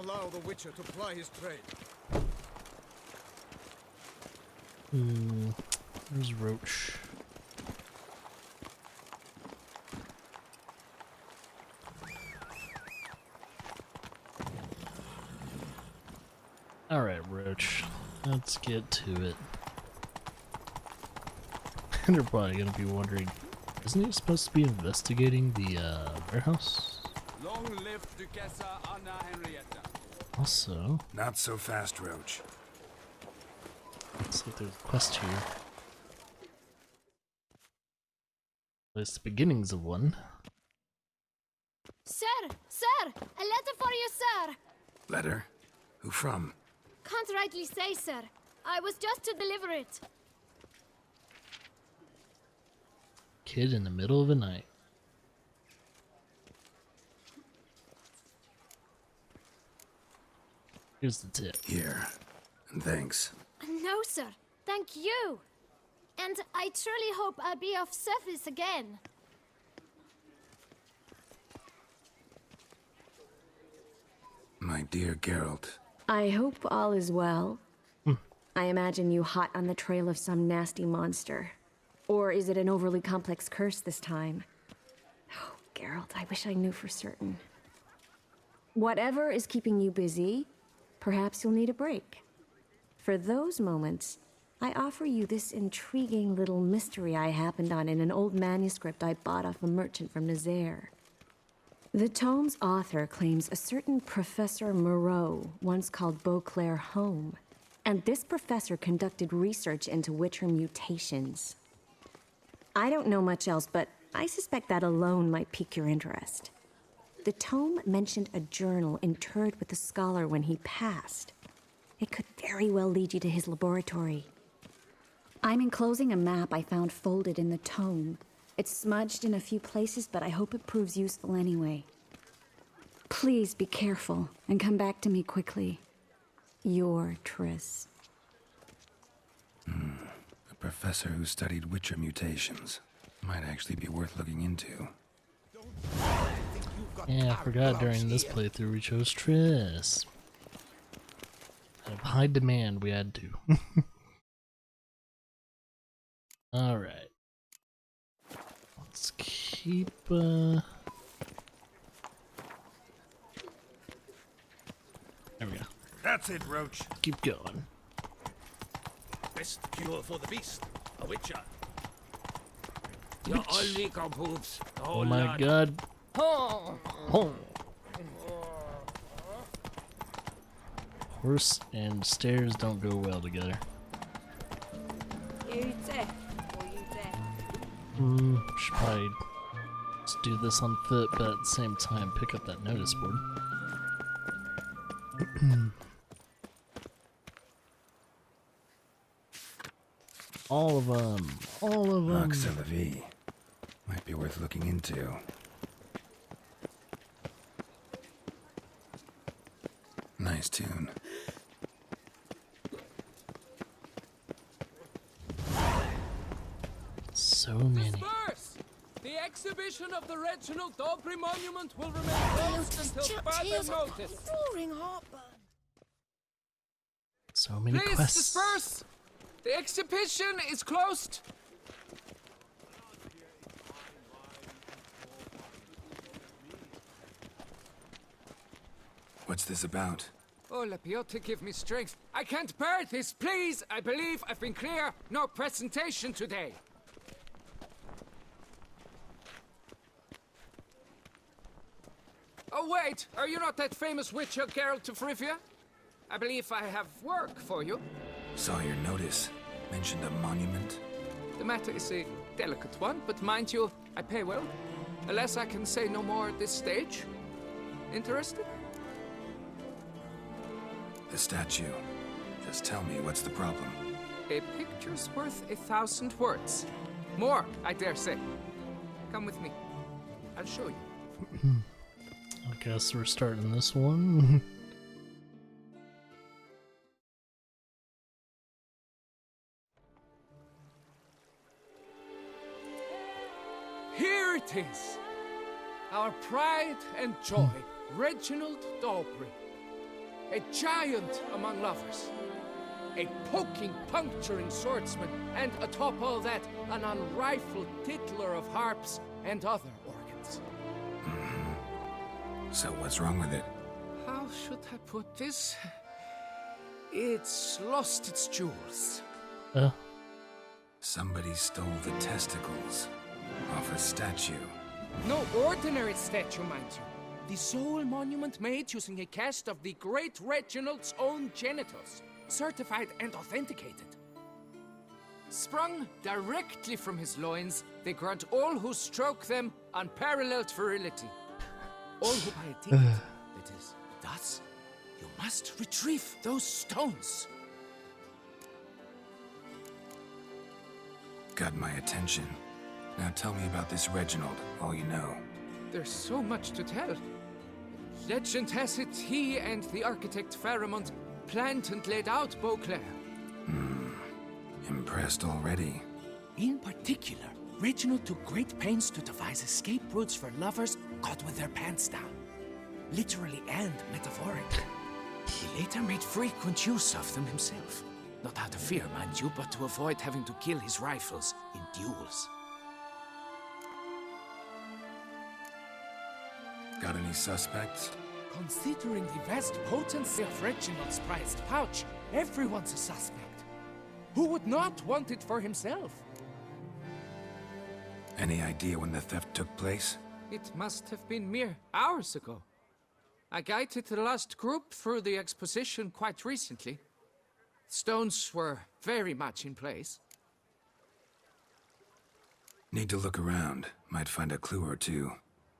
allow the Witcher to ply his trade. Where's Roach? Alright, Roach. Let's get to it. And you're probably gonna be wondering, isn't he supposed to be investigating the warehouse? Long live Duchessa Anna Henrietta. Also, Not so fast, Roach. looks like there's a quest here. At least the beginnings of one. Sir! Sir! A letter for you, sir! Letter? Who from? Can't rightly say, sir. I was just to deliver it. Kid in the middle of the night. Here's the tip. Here. And thanks. No, sir. Thank you. And I truly hope I'll be of service again. My dear Geralt. I hope all is well. I imagine you hot on the trail of some nasty monster. Or is it an overly complex curse this time? Oh, Geralt, I wish I knew for certain. Whatever is keeping you busy, perhaps you'll need a break. For those moments, I offer you this intriguing little mystery I happened on in an old manuscript I bought off a merchant from Nazaire. The tome's author claims a certain Professor Moreau once called Beauclair home, and this professor conducted research into Witcher mutations. I don't know much else, but I suspect that alone might pique your interest. The tome mentioned a journal interred with the scholar when he passed. It could very well lead you to his laboratory. I'm enclosing a map I found folded in the tome. It's smudged in a few places, but I hope it proves useful anyway. Please be careful and come back to me quickly. Your Triss. A professor who studied Witcher mutations. Might actually be worth looking into. Yeah, I forgot during this playthrough we chose Triss. Out of high demand, we had to. Alright. Let's keep, There we go. That's it, Roach. Keep going. Best cure for the beast, a witcher. You're all weak, boobs. Oh my god. Oh. Horse and stairs don't go well together. Should probably just do this on foot, but at the same time pick up that notice board. All of them. All of them. Max Vie. Might be worth looking into. Nice tune. So many. Disperse! The exhibition of the Reginald Dobry Monument will remain closed until further notice. So many Please quests. disperse! The exhibition is closed. What's this about? Oh, Lapiota, give me strength. I can't bear this, please! I believe I've been clear. No presentation today. Oh, wait! Are you not that famous witcher, Geralt of Rivia? I believe I have work for you. Saw your notice. Mentioned a monument. The matter is a delicate one, but mind you, I pay well. Alas, I can say no more at this stage. Interested? The statue. Just tell me, what's the problem? A picture's worth 1,000 words. More, I dare say. Come with me. I'll show you. I guess we're starting this one. Here it is. Our pride and joy, Reginald Dobry. a giant among lovers, a poking, puncturing swordsman, and atop all that, an unrifled tickler of harps and other organs. So what's wrong with it? How should I put this? It's lost its jewels. Somebody stole the testicles off a statue. No ordinary statue, mind you. The sole monument made using a cast of the great Reginald's own genitals, certified and authenticated. Sprung directly from his loins, they grant all who stroke them unparalleled virility. All who buy a ticket, that is, thus, you must retrieve those stones. Got my attention. Now tell me about this Reginald, all you know. There's so much to tell. Legend has it he and the architect Pharamond planned and laid out Beauclair. Impressed already. In particular, Reginald took great pains to devise escape routes for lovers caught with their pants down. Literally and metaphorically. He later made frequent use of them himself. Not out of fear, mind you, but to avoid having to kill his rivals in duels. Got any suspects? Considering the vast potency of Reginald's prized pouch, everyone's a suspect. Who would not want it for himself? Any idea when the theft took place? It must have been mere hours ago. I guided the last group through the exposition quite recently. Stones were very much in place. Need to look around. Might find a clue or two.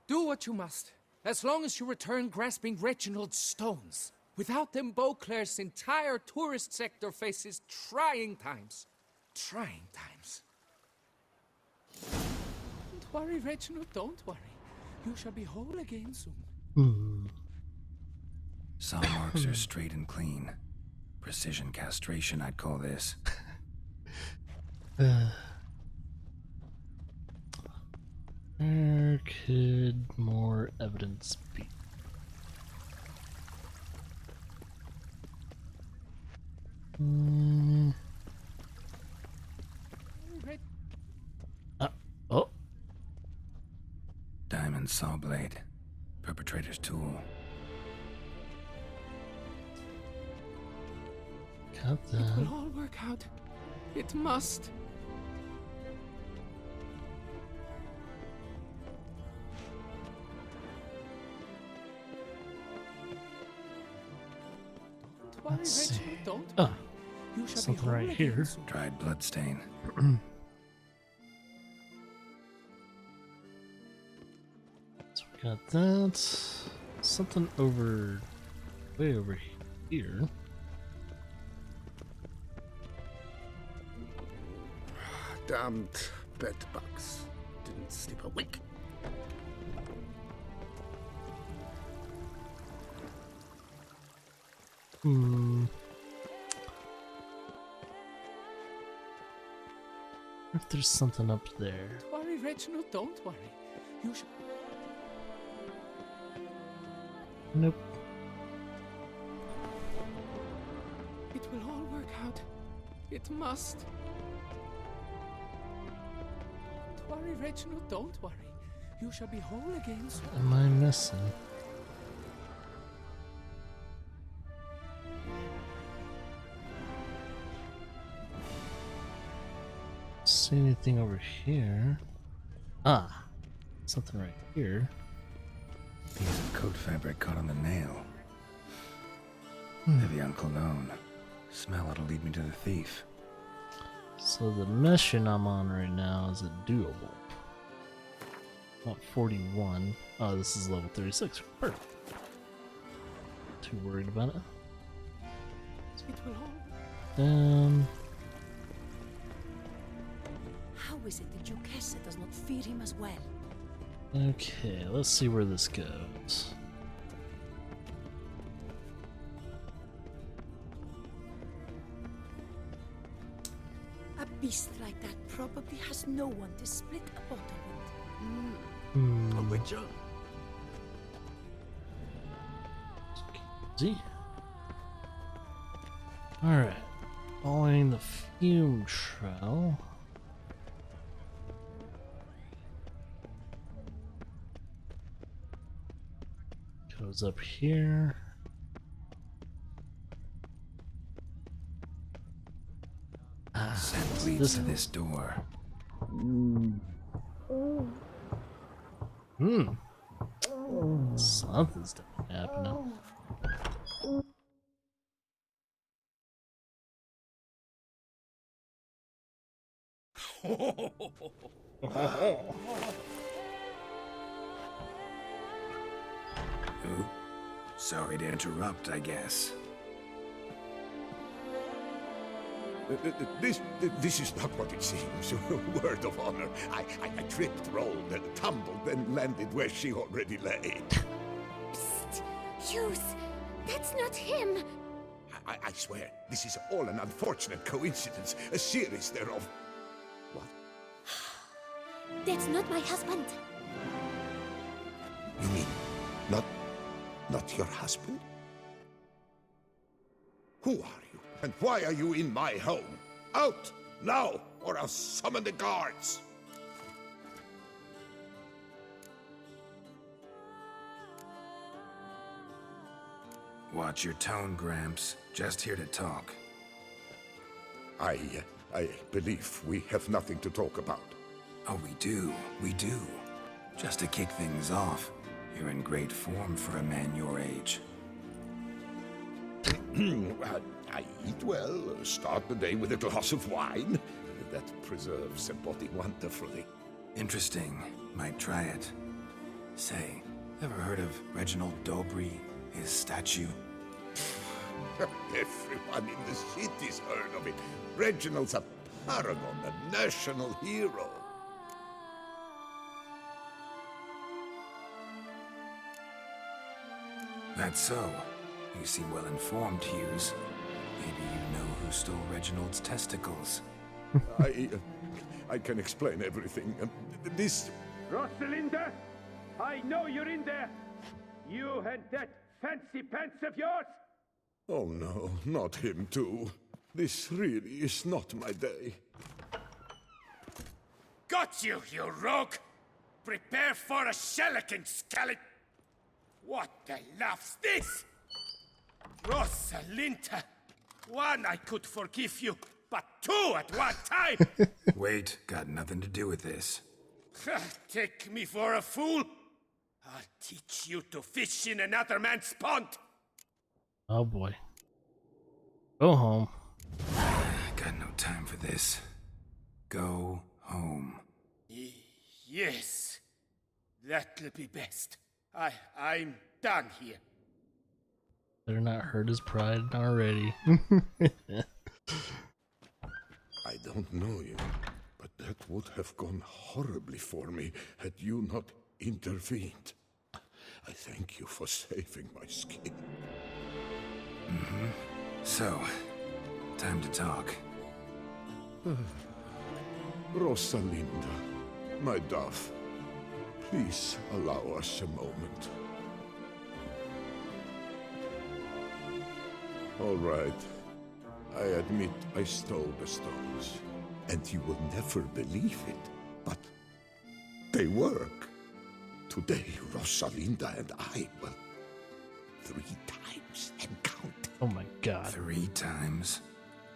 Do what you must, as long as you return grasping Reginald's stones. Without them, Beauclair's entire tourist sector faces trying times. Trying times. Don't worry, Reginald, don't worry. You shall be whole again soon. Saw marks are straight and clean. Precision castration, I'd call this. Where could more evidence be? Oh. Diamond saw blade. Perpetrator's tool. Got It that. will all work out. It must. Don't worry, Let's see. Reginald, don't Oh, worry. You shall something be whole right again here. soon. Dried bloodstain. so we got that. Something over, way over here. Damned bedbugs. Didn't sleep a wink. If there's something up there. Don't worry, Reginald, don't worry. You shall. Nope. It will all work out. It must. Don't worry, Reginald, don't worry. You shall be whole again soon. Am I missing? See anything over here? Ah, something right here. Piece of coat fabric caught on the nail. Heavy on cologne. Smell it'll lead me to the thief. So the mission I'm on right now is a doable. About 41. Oh, this is level 36. Perfect. Too worried about it. It will all. How is it that Duquesa does not fear him as well? Okay, let's see where this goes. A beast like that probably has no one to split a bottle with. A witcher? See? Alright. Following the fume trail. Goes up here. Scent leads to this door. Something's definitely happening. Ooh. Sorry to interrupt, I guess. This is not what it seems. Word of honor. I tripped, rolled, tumbled, and landed where she already lay. Psst! Hughes! That's not him! I swear, this is all an unfortunate coincidence. A series thereof. What? That's not my husband. You mean, not your husband? Who are you? And why are you in my home? Out! Now! Or I'll summon the guards! Watch your tone, Gramps. Just here to talk. I believe we have nothing to talk about. Oh, we do. Just to kick things off, you're in great form for a man your age. I eat well, start the day with a glass of wine. That preserves the body wonderfully. Interesting. Might try it. Say, ever heard of Reginald Dobry, his statue? Everyone in the city's heard of it. Reginald's a paragon, a national hero. That's so. You seem well informed, Hughes. Maybe you know who stole Reginald's testicles. I can explain everything. This... Rosalinda, I know you're in there. You and that fancy pants of yours. Oh no, not him too. This really is not my day. Got you, you rogue! Prepare for a shellacking, scallop! What the laugh's this? Rosalinda! One, I could forgive you, but two at one time! Wait, got nothing to do with this. Take me for a fool? I'll teach you to fish in another man's pond! Oh boy. Go home. Got no time for this. Go home. Yes. That'll be best. I'm done here. Better not hurt his pride already. I don't know you, but that would have gone horribly for me had you not intervened. I thank you for saving my skin. So, time to talk. Rosalinda, my dove, please allow us a moment. All right. I admit I stole the stones, and you will never believe it, but they work. Today, Rosalinda and I will 3 times and count. Oh my god. 3 times?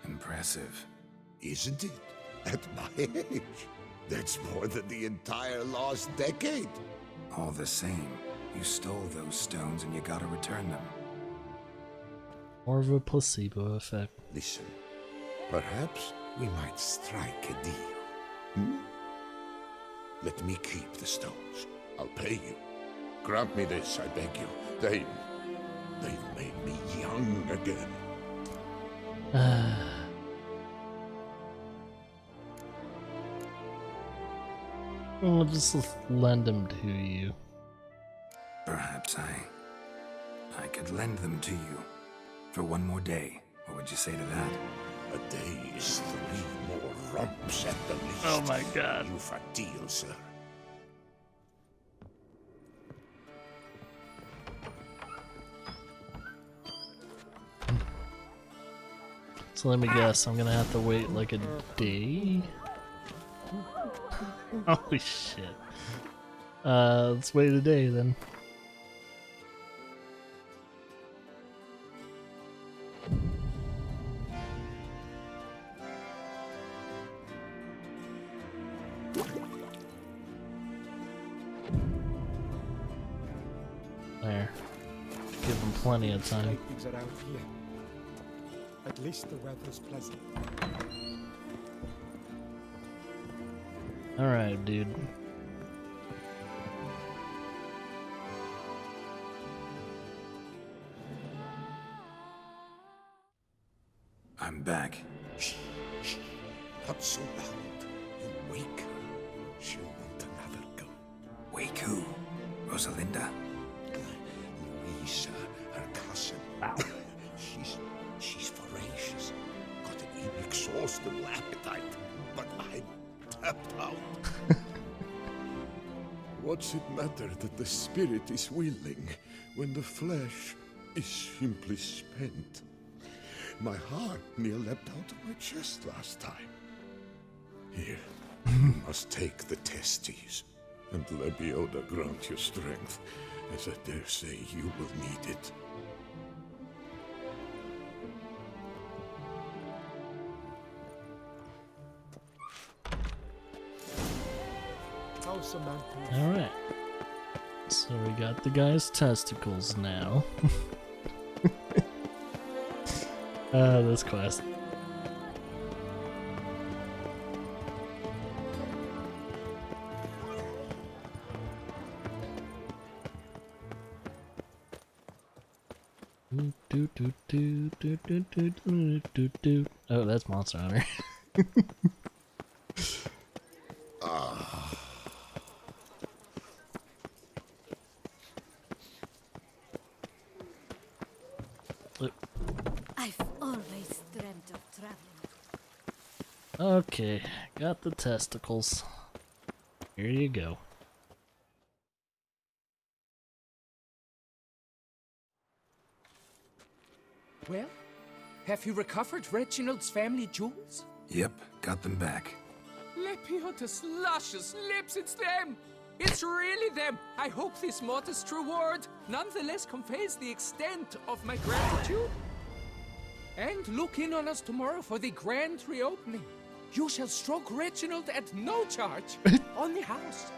Impressive. Isn't it? At my age. That's more than the entire last decade. All the same, you stole those stones and you gotta return them. More of a placebo effect. Listen, perhaps we might strike a deal. Let me keep the stones. I'll pay you. Grant me this, I beg you. They've made me young again. We'll just lend them to you. Perhaps I could lend them to you. For 1 more day. What would you say to that? A day is 3 more romps at the least. Oh my god. You've a deal, sir. So let me guess, I'm gonna have to wait like a day? Holy shit. Let's wait a day then. There. Give them plenty of time. Things are out here. At least the weather's pleasant. Alright, dude. I'm back. Shh, shh, not so loud. You wake her. She'll want another go. Wake who? Rosalinda? Louisa, her cousin. She's voracious. Got an inexhaustible appetite. But I'm tapped out. What's it matter that the spirit is willing when the flesh is simply spent? My heart near leapt out of my chest last time. Here, you must take the testes, and Lebioda grant you strength, as I dare say you will need it. Alright. So we got the guy's testicles now. This quest. Oh, that's Monster Hunter. I've always dreamt of traveling. Okay, got the testicles. Here you go. Well, have you recovered Reginald's family jewels? Yep, got them back. Lepioda's luscious lips, it's them! It's really them! I hope this modest reward nonetheless conveys the extent of my gratitude. And look in on us tomorrow for the grand reopening. You shall stroke Reginald at no charge on the house.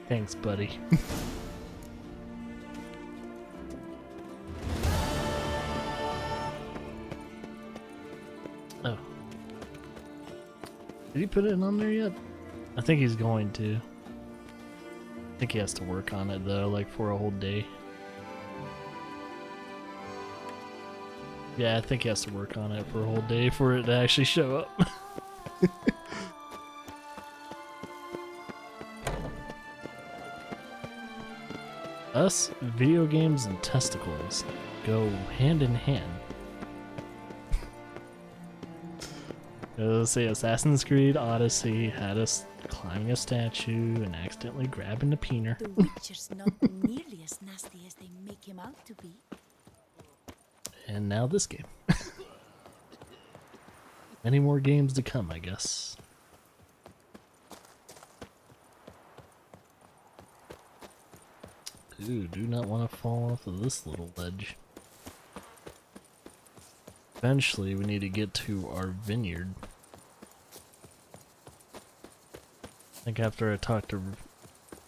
Thanks, buddy. Oh. Did he put it on there yet? I think he's going to. I think he has to work on it though, like for a whole day. Yeah, I think he has to work on it for a whole day for it to actually show up. Us, video games, and testicles go hand in hand. Let's say Assassin's Creed Odyssey had us climbing a statue and accidentally grabbing a peener. The Witcher's not nearly as nasty as they make him out to be. And now this game. Many more games to come, I guess. Ooh, do not want to fall off of this little ledge. Eventually, we need to get to our vineyard. I think after I talk to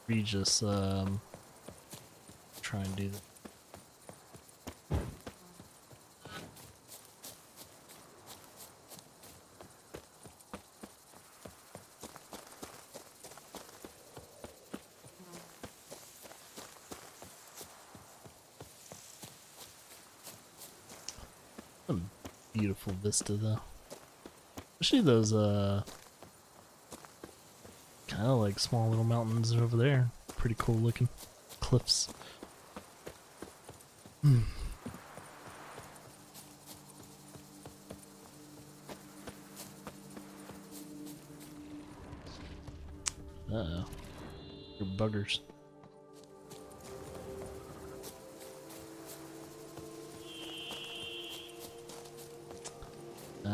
Regis, try and do that. Beautiful vista though. Especially those kind of like small little mountains over there. Pretty cool looking cliffs. Uh-oh. You're buggers.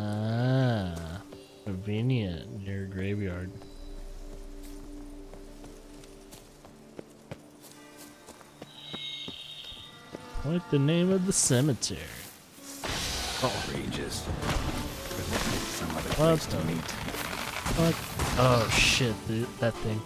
Ah, convenient near a graveyard. What the name of the cemetery? Outrageous. Couldn't have picked some other What place to meet. What? Oh shit, that thing.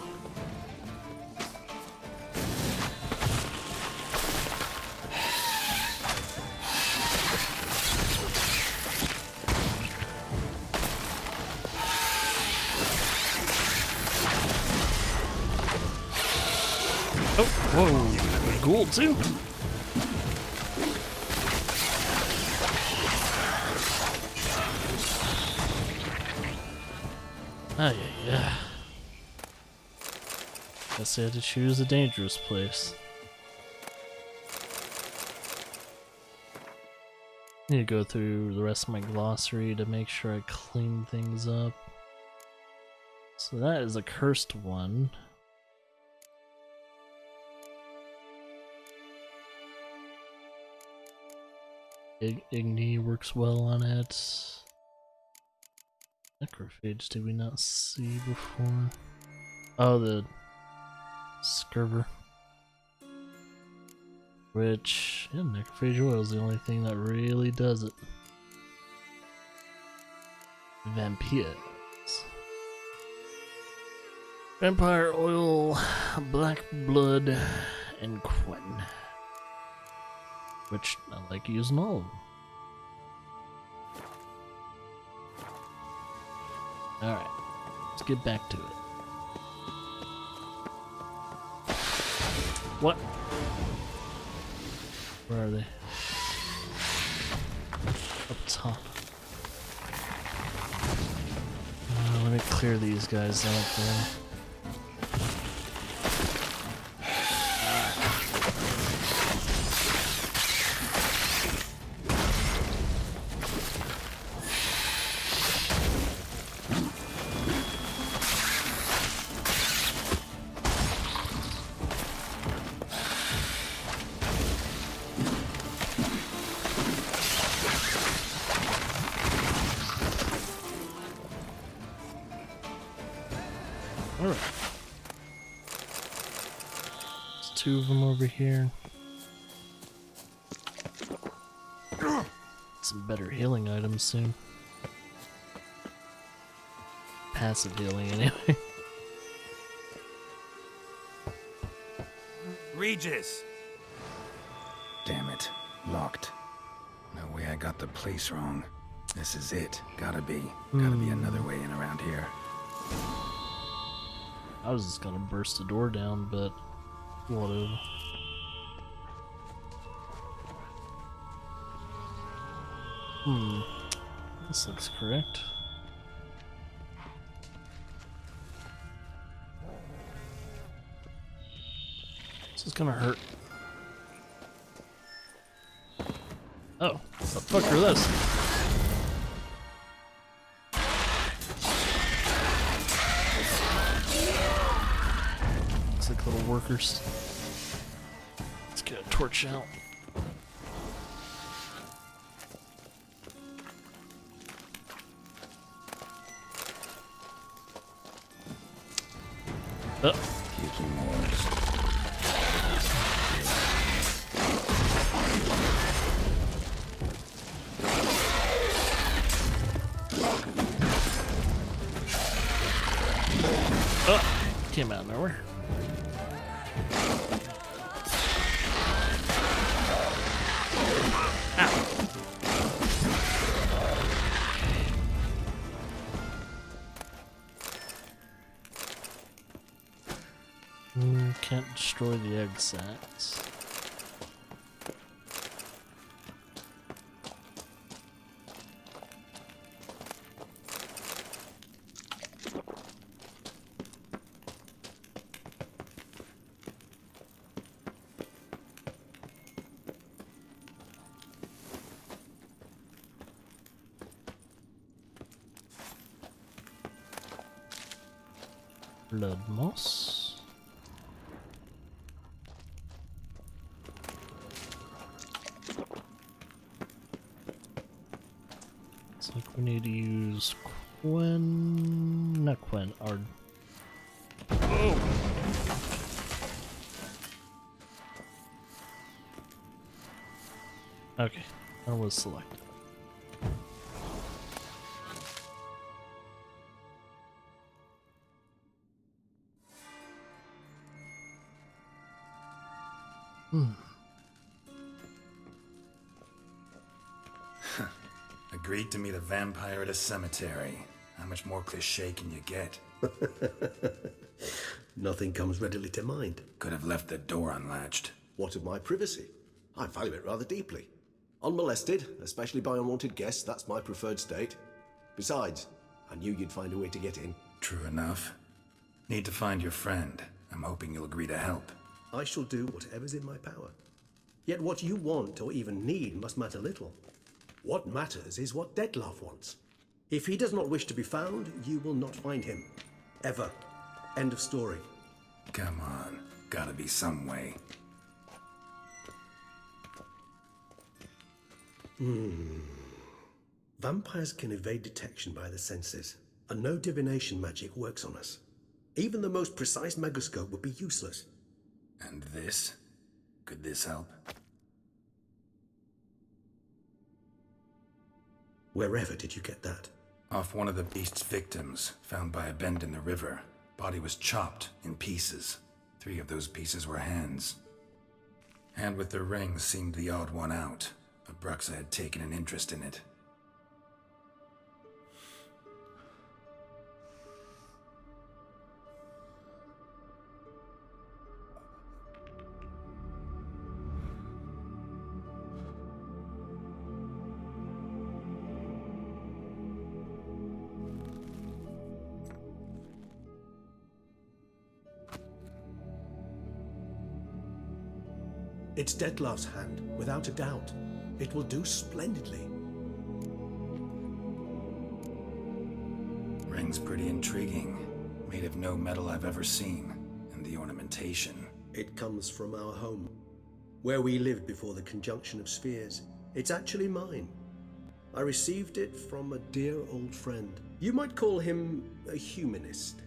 Oh, whoa, ghoul too? Oh yeah. Guess I had to choose a dangerous place. Need to go through the rest of my glossary to make sure I clean things up. So that is a cursed one. Igni works well on it. Necrophage did we not see before? Oh, the Scurver. Which, yeah, necrophage oil is the only thing that really does it. Vampires. Vampire oil, black blood, and Quen. Which I like using all of them. Alright, let's get back to it. What? Where are they? Up top. Let me clear these guys out there. Alright. There's two of them over here. Some better healing items soon. Passive healing, anyway. Regis! Damn it. Locked. No way I got the place wrong. This is it. Gotta be. Gotta be another way in around here. I was just gonna burst the door down, but whatever. This looks correct. This is gonna hurt. Oh, what the fuck are this? Looks like little workers. Let's get a torch out. Kicking noise. Came out of nowhere. Can't destroy the egg sacs. Blood moss. Looks like We need to use Quinn... not Quinn, our... Oh! Okay, that was selected. Agreed to meet a vampire at a cemetery. How much more cliché can you get? Nothing comes readily to mind. Could have left the door unlatched. What of my privacy? I value it rather deeply. Unmolested, especially by unwanted guests, that's my preferred state. Besides, I knew you'd find a way to get in. True enough. Need to find your friend. I'm hoping you'll agree to help. I shall do whatever's in my power. Yet what you want or even need must matter little. What matters is what Detlef wants. If he does not wish to be found, you will not find him. Ever. End of story. Come on. Gotta be some way. Vampires can evade detection by the senses, and no divination magic works on us. Even the most precise megascope would be useless. And this? Could this help? Wherever did you get that? Off one of the beast's victims, found by a bend in the river. Body was chopped in pieces. 3 of those pieces were hands. Hand with the ring seemed the odd one out. Abruxa had taken an interest in it. It's Detlef's hand, without a doubt. It will do splendidly. Ring's pretty intriguing. Made of no metal I've ever seen. And the ornamentation. It comes from our home, where we lived before the conjunction of spheres. It's actually mine. I received it from a dear old friend. You might call him a humanist.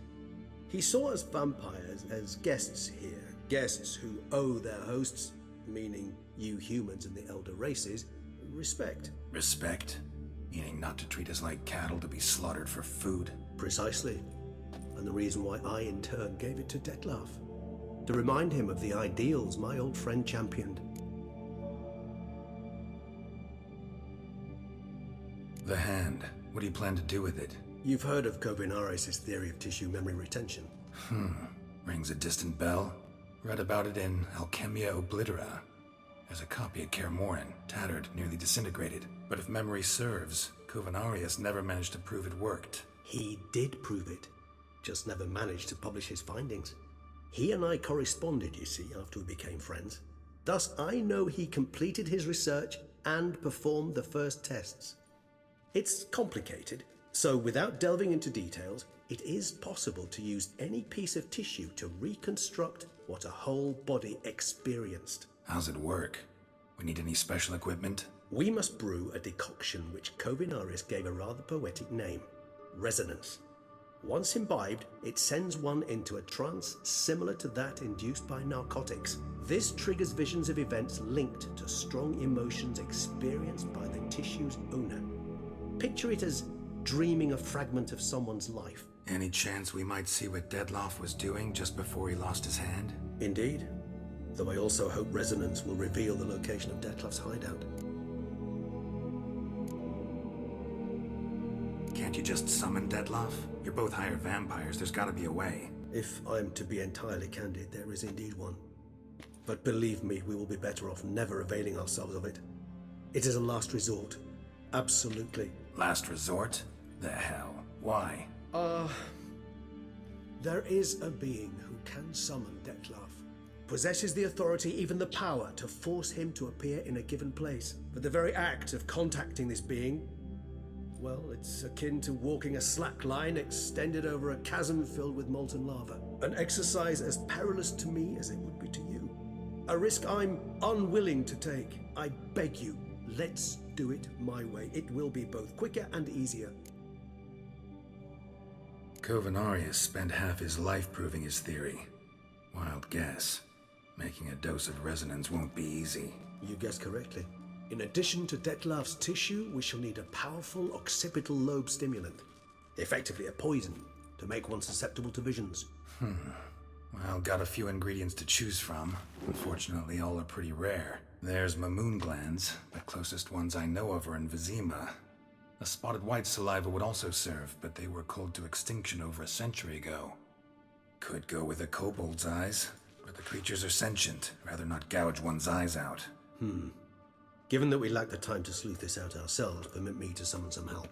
He saw us vampires as guests here. Guests who owe their hosts, meaning you humans and the elder races, respect. Respect? Meaning not to treat us like cattle to be slaughtered for food? Precisely. And the reason why I, in turn, gave it to Detlef. To remind him of the ideals my old friend championed. The hand. What do you plan to do with it? You've heard of Kovinaris' theory of tissue memory retention. Rings a distant bell. Read about it in Alchemia Oblitera. There's a copy at Kaer Morhen, tattered, nearly disintegrated. But if memory serves, Kovinaris never managed to prove it worked. He did prove it, just never managed to publish his findings. He and I corresponded, you see, after we became friends. Thus, I know he completed his research and performed the first tests. It's complicated, so without delving into details, it is possible to use any piece of tissue to reconstruct what a whole body experienced. How's it work? We need any special equipment? We must brew a decoction which Kovinaris gave a rather poetic name, resonance. Once imbibed, it sends one into a trance similar to that induced by narcotics. This triggers visions of events linked to strong emotions experienced by the tissue's owner. Picture it as dreaming a fragment of someone's life. Any chance we might see what Detlef was doing just before he lost his hand? Indeed. Though I also hope resonance will reveal the location of Detlef's hideout. Can't you just summon Detlef? You're both hired vampires, there's gotta be a way. If I'm to be entirely candid, there is indeed one. But believe me, we will be better off never availing ourselves of it. It is a last resort. Absolutely. Last resort? The hell? Why? There is a being who can summon Detlef. Possesses the authority, even the power, to force him to appear in a given place. But the very act of contacting this being, well, it's akin to walking a slack line extended over a chasm filled with molten lava. An exercise as perilous to me as it would be to you. A risk I'm unwilling to take. I beg you, let's do it my way. It will be both quicker and easier. Covenarius spent half his life proving his theory. Wild guess. Making a dose of resonance won't be easy. You guessed correctly. In addition to Detlav's tissue, we shall need a powerful occipital lobe stimulant. Effectively a poison, to make one susceptible to visions. Well, got a few ingredients to choose from. Unfortunately, all are pretty rare. There's Mamoon glands. The closest ones I know of are in Vizima. A spotted white saliva would also serve, but they were culled to extinction over a century ago. Could go with a kobold's eyes, but the creatures are sentient. Rather not gouge one's eyes out. Given that we lack the time to sleuth this out ourselves, permit me to summon some help.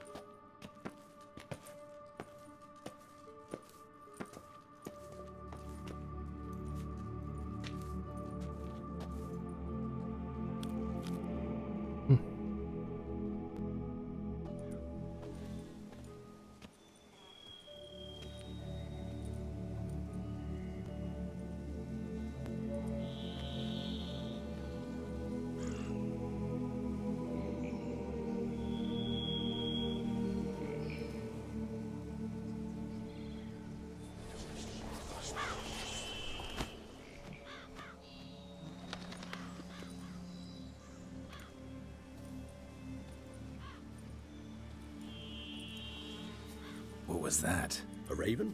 What was that? A raven?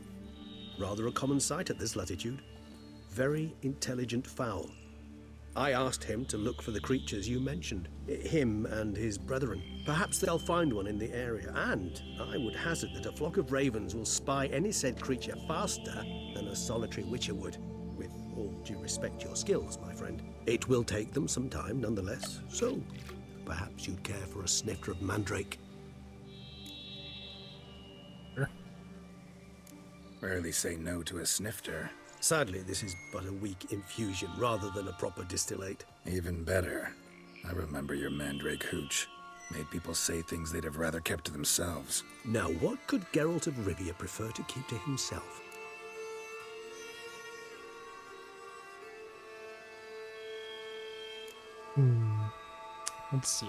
Rather a common sight at this latitude. Very intelligent fowl. I asked him to look for the creatures you mentioned. Him and his brethren. Perhaps they'll find one in the area, and I would hazard that a flock of ravens will spy any said creature faster than a solitary witcher would. With all due respect to your skills, my friend. It will take them some time, nonetheless. So, perhaps you'd care for a snifter of mandrake. Rarely say no to a snifter. Sadly, this is but a weak infusion rather than a proper distillate. Even better. I remember your mandrake hooch. Made people say things they'd have rather kept to themselves. Now, what could Geralt of Rivia prefer to keep to himself? Let's see.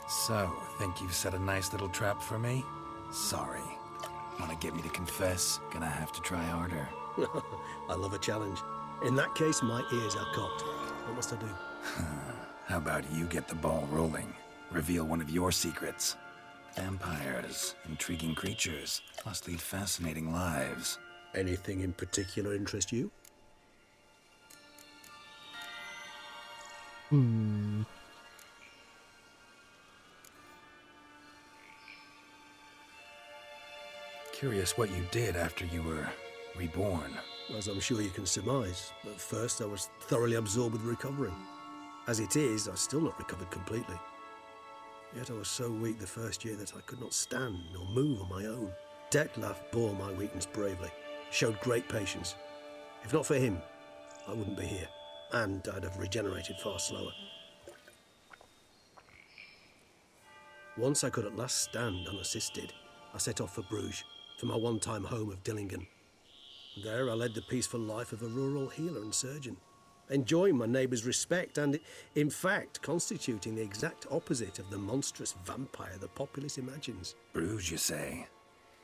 So, think you've set a nice little trap for me? Sorry. Wanna get me to confess? Gonna have to try harder. I love a challenge. In that case, my ears are cocked. What must I do? How about you get the ball rolling? Reveal one of your secrets. Vampires, intriguing creatures, must lead fascinating lives. Anything in particular interest you? Curious what you did after you were reborn. As I'm sure you can surmise, at first I was thoroughly absorbed with recovering. As it is, I've still not recovered completely. Yet I was so weak the first year that I could not stand nor move on my own. Detlav bore my weakness bravely, showed great patience. If not for him, I wouldn't be here, and I'd have regenerated far slower. Once I could at last stand unassisted, I set off for Bruges, for my one-time home of Dillingen. There I led the peaceful life of a rural healer and surgeon, enjoying my neighbours' respect and, in fact, constituting the exact opposite of the monstrous vampire the populace imagines. Bruges, you say?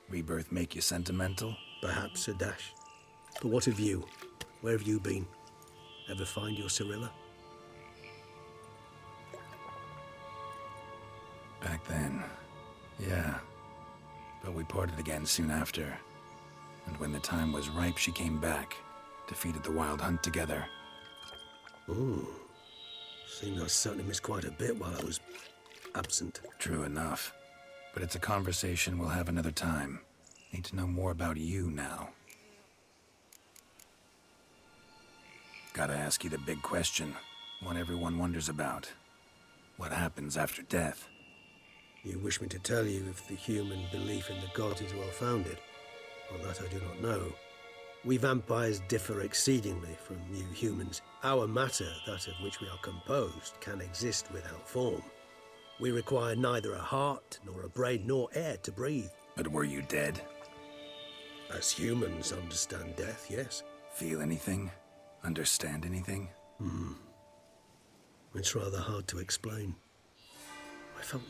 Rebirth make you sentimental? Perhaps a dash. But what of you? Where have you been? Ever find your Cyrilla? Back then, yeah. But we parted again soon after. And when the time was ripe, she came back. Defeated the Wild Hunt together. Ooh. Seems I certainly missed quite a bit while I was absent. True enough. But it's a conversation we'll have another time. Need to know more about you now. Gotta ask you the big question. One everyone wonders about. What happens after death? You wish me to tell you if the human belief in the gods is well founded? Well, that I do not know. We vampires differ exceedingly from you humans. Our matter, that of which we are composed, can exist without form. We require neither a heart, nor a brain, nor air to breathe. But were you dead? As humans understand death, yes. Feel anything? understand anything? It's rather hard to explain. I felt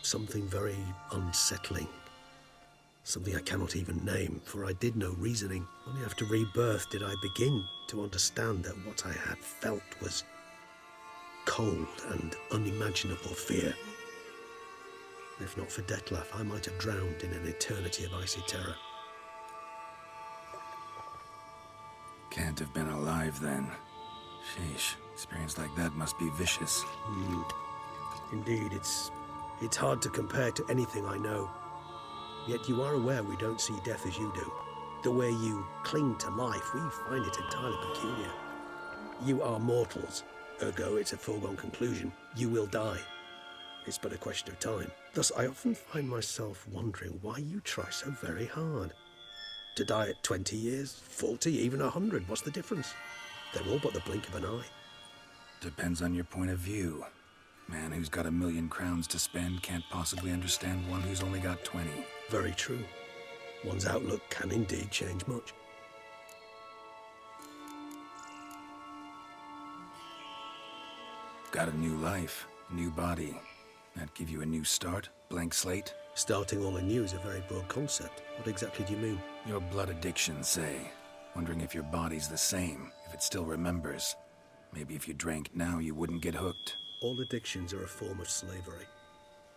something very unsettling. Something I cannot even name, for I did no reasoning. Only after rebirth did I begin to understand that what I had felt was cold and unimaginable fear. If not for Detlef, I might have drowned in an eternity of icy terror. Can't have been alive then. Sheesh, experience like that must be vicious. Indeed, it's hard to compare to anything I know. Yet you are aware we don't see death as you do. The way you cling to life, we find it entirely peculiar. You are mortals, ergo it's a foregone conclusion. You will die. It's but a question of time. Thus, I often find myself wondering why you try so very hard. To die at 20 years, 40, even 100, what's the difference? They're all but the blink of an eye. Depends on your point of view. Man who's got 1,000,000 crowns to spend can't possibly understand one who's only got 20. Very true. One's outlook can indeed change much. Got a new life, new body. That give you a new start, blank slate? Starting all anew is a very broad concept. What exactly do you mean? Your blood addiction, say. Wondering if your body's the same, if it still remembers. Maybe if you drank now, you wouldn't get hooked. All addictions are a form of slavery.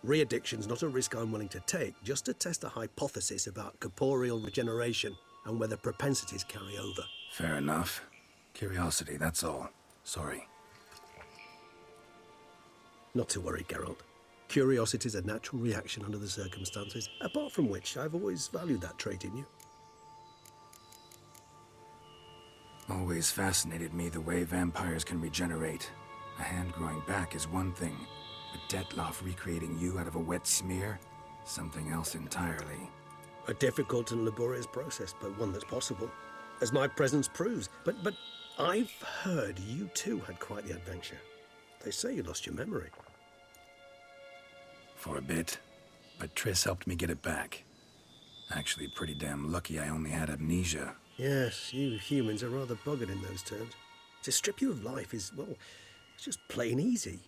Re-addiction's not a risk I'm willing to take, just to test a hypothesis about corporeal regeneration and whether propensities carry over. Fair enough. Curiosity, that's all. Sorry. Not to worry, Geralt. Curiosity is a natural reaction under the circumstances, apart from which I've always valued that trait in you. Always fascinated me the way vampires can regenerate. A hand growing back is one thing, but Detlef recreating you out of a wet smear? Something else entirely. A difficult and laborious process, but one that's possible, as my presence proves. But I've heard you too had quite the adventure. They say you lost your memory. For a bit, but Triss helped me get it back. Actually pretty damn lucky I only had amnesia. Yes, you humans are rather buggered in those terms. To strip you of life is, well, it's just plain easy.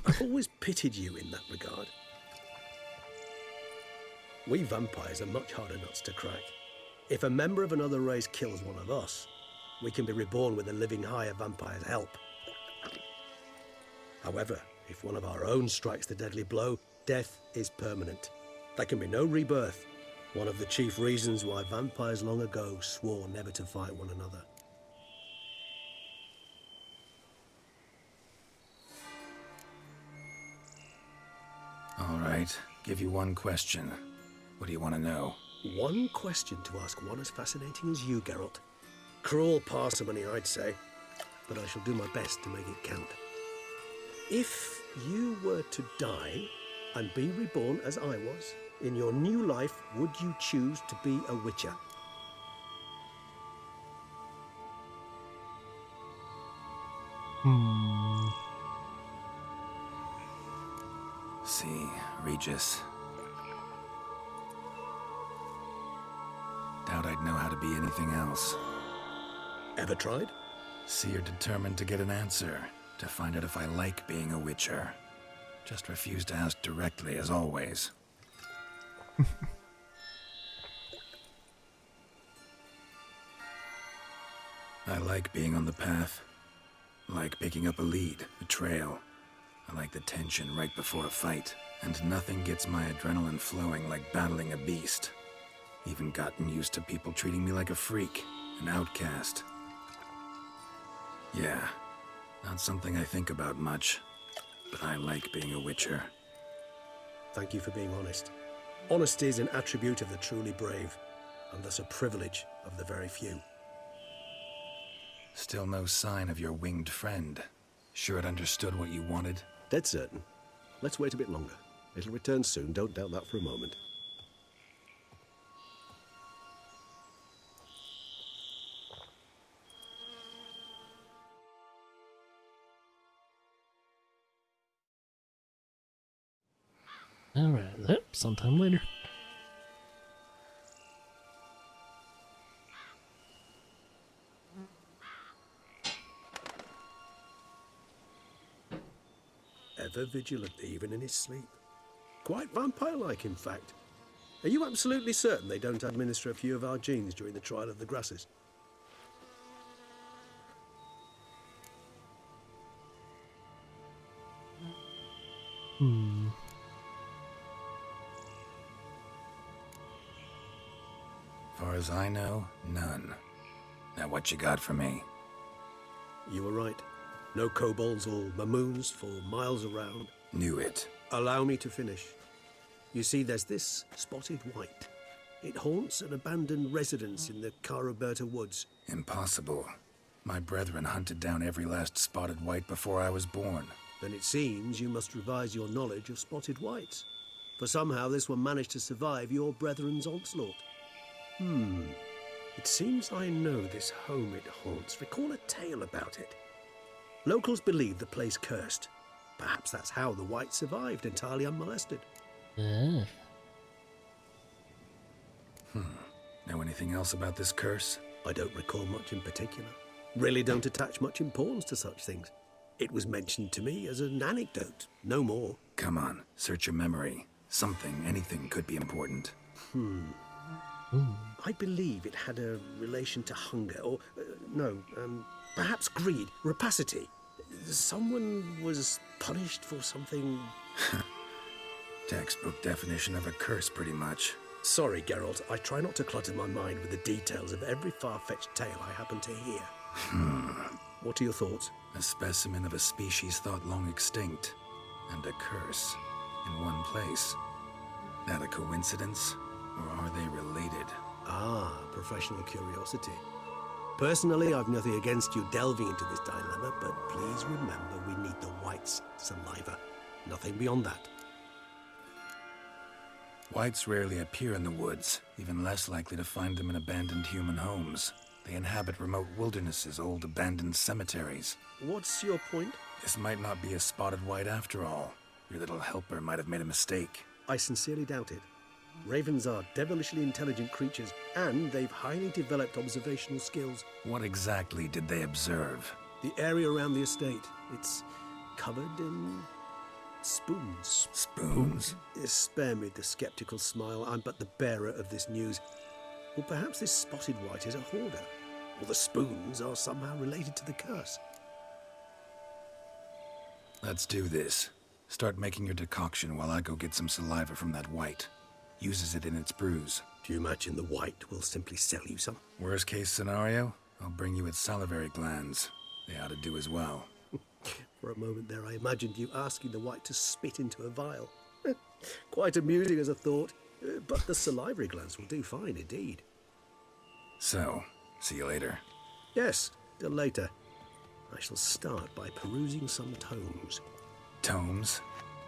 I've always pitied you in that regard. We vampires are much harder nuts to crack. If a member of another race kills one of us, we can be reborn with a living higher vampire's help. However, if one of our own strikes the deadly blow, death is permanent. There can be no rebirth. One of the chief reasons why vampires long ago swore never to fight one another. All right, give you one question. What do you want to know? One question to ask one as fascinating as you, Geralt. Cruel parsimony, I'd say, but I shall do my best to make it count. If you were to die and be reborn as I was, in your new life, would you choose to be a witcher? See, Regis. Doubt I'd know how to be anything else. Ever tried? See, you're determined to get an answer, to find out if I like being a witcher. Just refuse to ask directly, as always. I like being on the path. Like picking up a lead, a trail. I like the tension right before a fight. And nothing gets my adrenaline flowing like battling a beast. Even gotten used to people treating me like a freak, an outcast. Yeah, not something I think about much, but I like being a witcher. Thank you for being honest. Honesty is an attribute of the truly brave, and thus a privilege of the very few. Still no sign of your winged friend. Sure it understood what you wanted? Dead certain. Let's wait a bit longer. It'll return soon, don't doubt that for a moment. Alright, sometime later. ever vigilant, even in his sleep. Quite vampire-like, in fact. Are you absolutely certain they don't administer a few of our genes during the trial of the grasses? Far as I know, none. Now what you got for me? You were right. No kobolds or mamoons for miles around. Knew it. Allow me to finish. You see, there's this spotted white. It haunts an abandoned residence in the Caraberta woods. Impossible. My brethren hunted down every last spotted white before I was born. Then it seems you must revise your knowledge of spotted whites. For somehow this one managed to survive your brethren's onslaught. It seems I know this home it haunts. Recall a tale about it. Locals believe the place cursed. Perhaps that's how the white survived entirely unmolested. Yeah. Know anything else about this curse? I don't recall much in particular. Really don't attach much importance to such things. It was mentioned to me as an anecdote, no more. Come on, search your memory. Something, anything could be important. I believe it had a relation to hunger, or, perhaps greed, rapacity. Someone was punished for something... Textbook definition of a curse, pretty much. Sorry, Geralt, I try not to clutter my mind with the details of every far-fetched tale I happen to hear. What are your thoughts? A specimen of a species thought long extinct, and a curse in one place. That a coincidence, or are they related? Ah, professional curiosity. Personally, I've nothing against you delving into this dilemma, but please remember we need the whites' saliva. Nothing beyond that. Whites rarely appear in the woods, even less likely to find them in abandoned human homes. They inhabit remote wildernesses, old abandoned cemeteries. What's your point? This might not be a spotted white after all. Your little helper might have made a mistake. I sincerely doubt it. Ravens are devilishly intelligent creatures, and they've highly developed observational skills. What exactly did they observe? The area around the estate. It's covered in... spoons. Spoons? Spare me the skeptical smile. I'm but the bearer of this news. Or perhaps this spotted white is a hoarder. Or the spoons are somehow related to the curse. Let's do this. Start making your decoction while I go get some saliva from that white. Uses it in its brews. Do you imagine the white will simply sell you some? Worst case scenario, I'll bring you its salivary glands. They ought to do as well. For a moment there, I imagined you asking the white to spit into a vial. Quite amusing as a thought, but the salivary glands will do fine indeed. So, see you later. Yes, till later. I shall start by perusing some tomes. Tomes?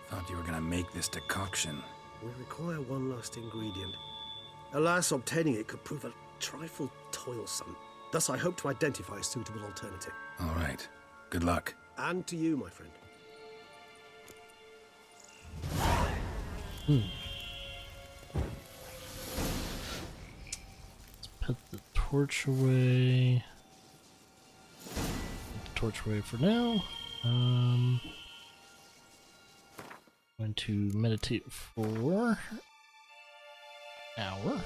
Thought you were gonna make this decoction. We require one last ingredient. Alas, obtaining it could prove a trifle toilsome. Thus, I hope to identify a suitable alternative. All right. Good luck. And to you, my friend. Let's put the torch away. Put the torch away for now. Going to meditate for an hour.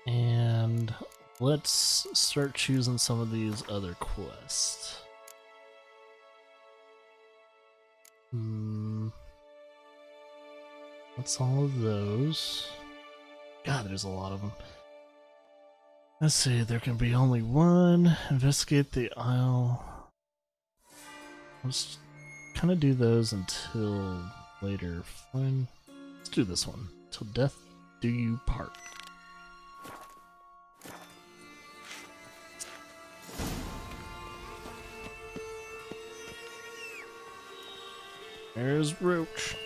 And let's start choosing some of these other quests. What's all of those? God, there's a lot of them. Let's see, there can be only one. Investigate the Isle. Let's kind of do those until later. Fine. Let's do this one. Till death do you part. There's Roach.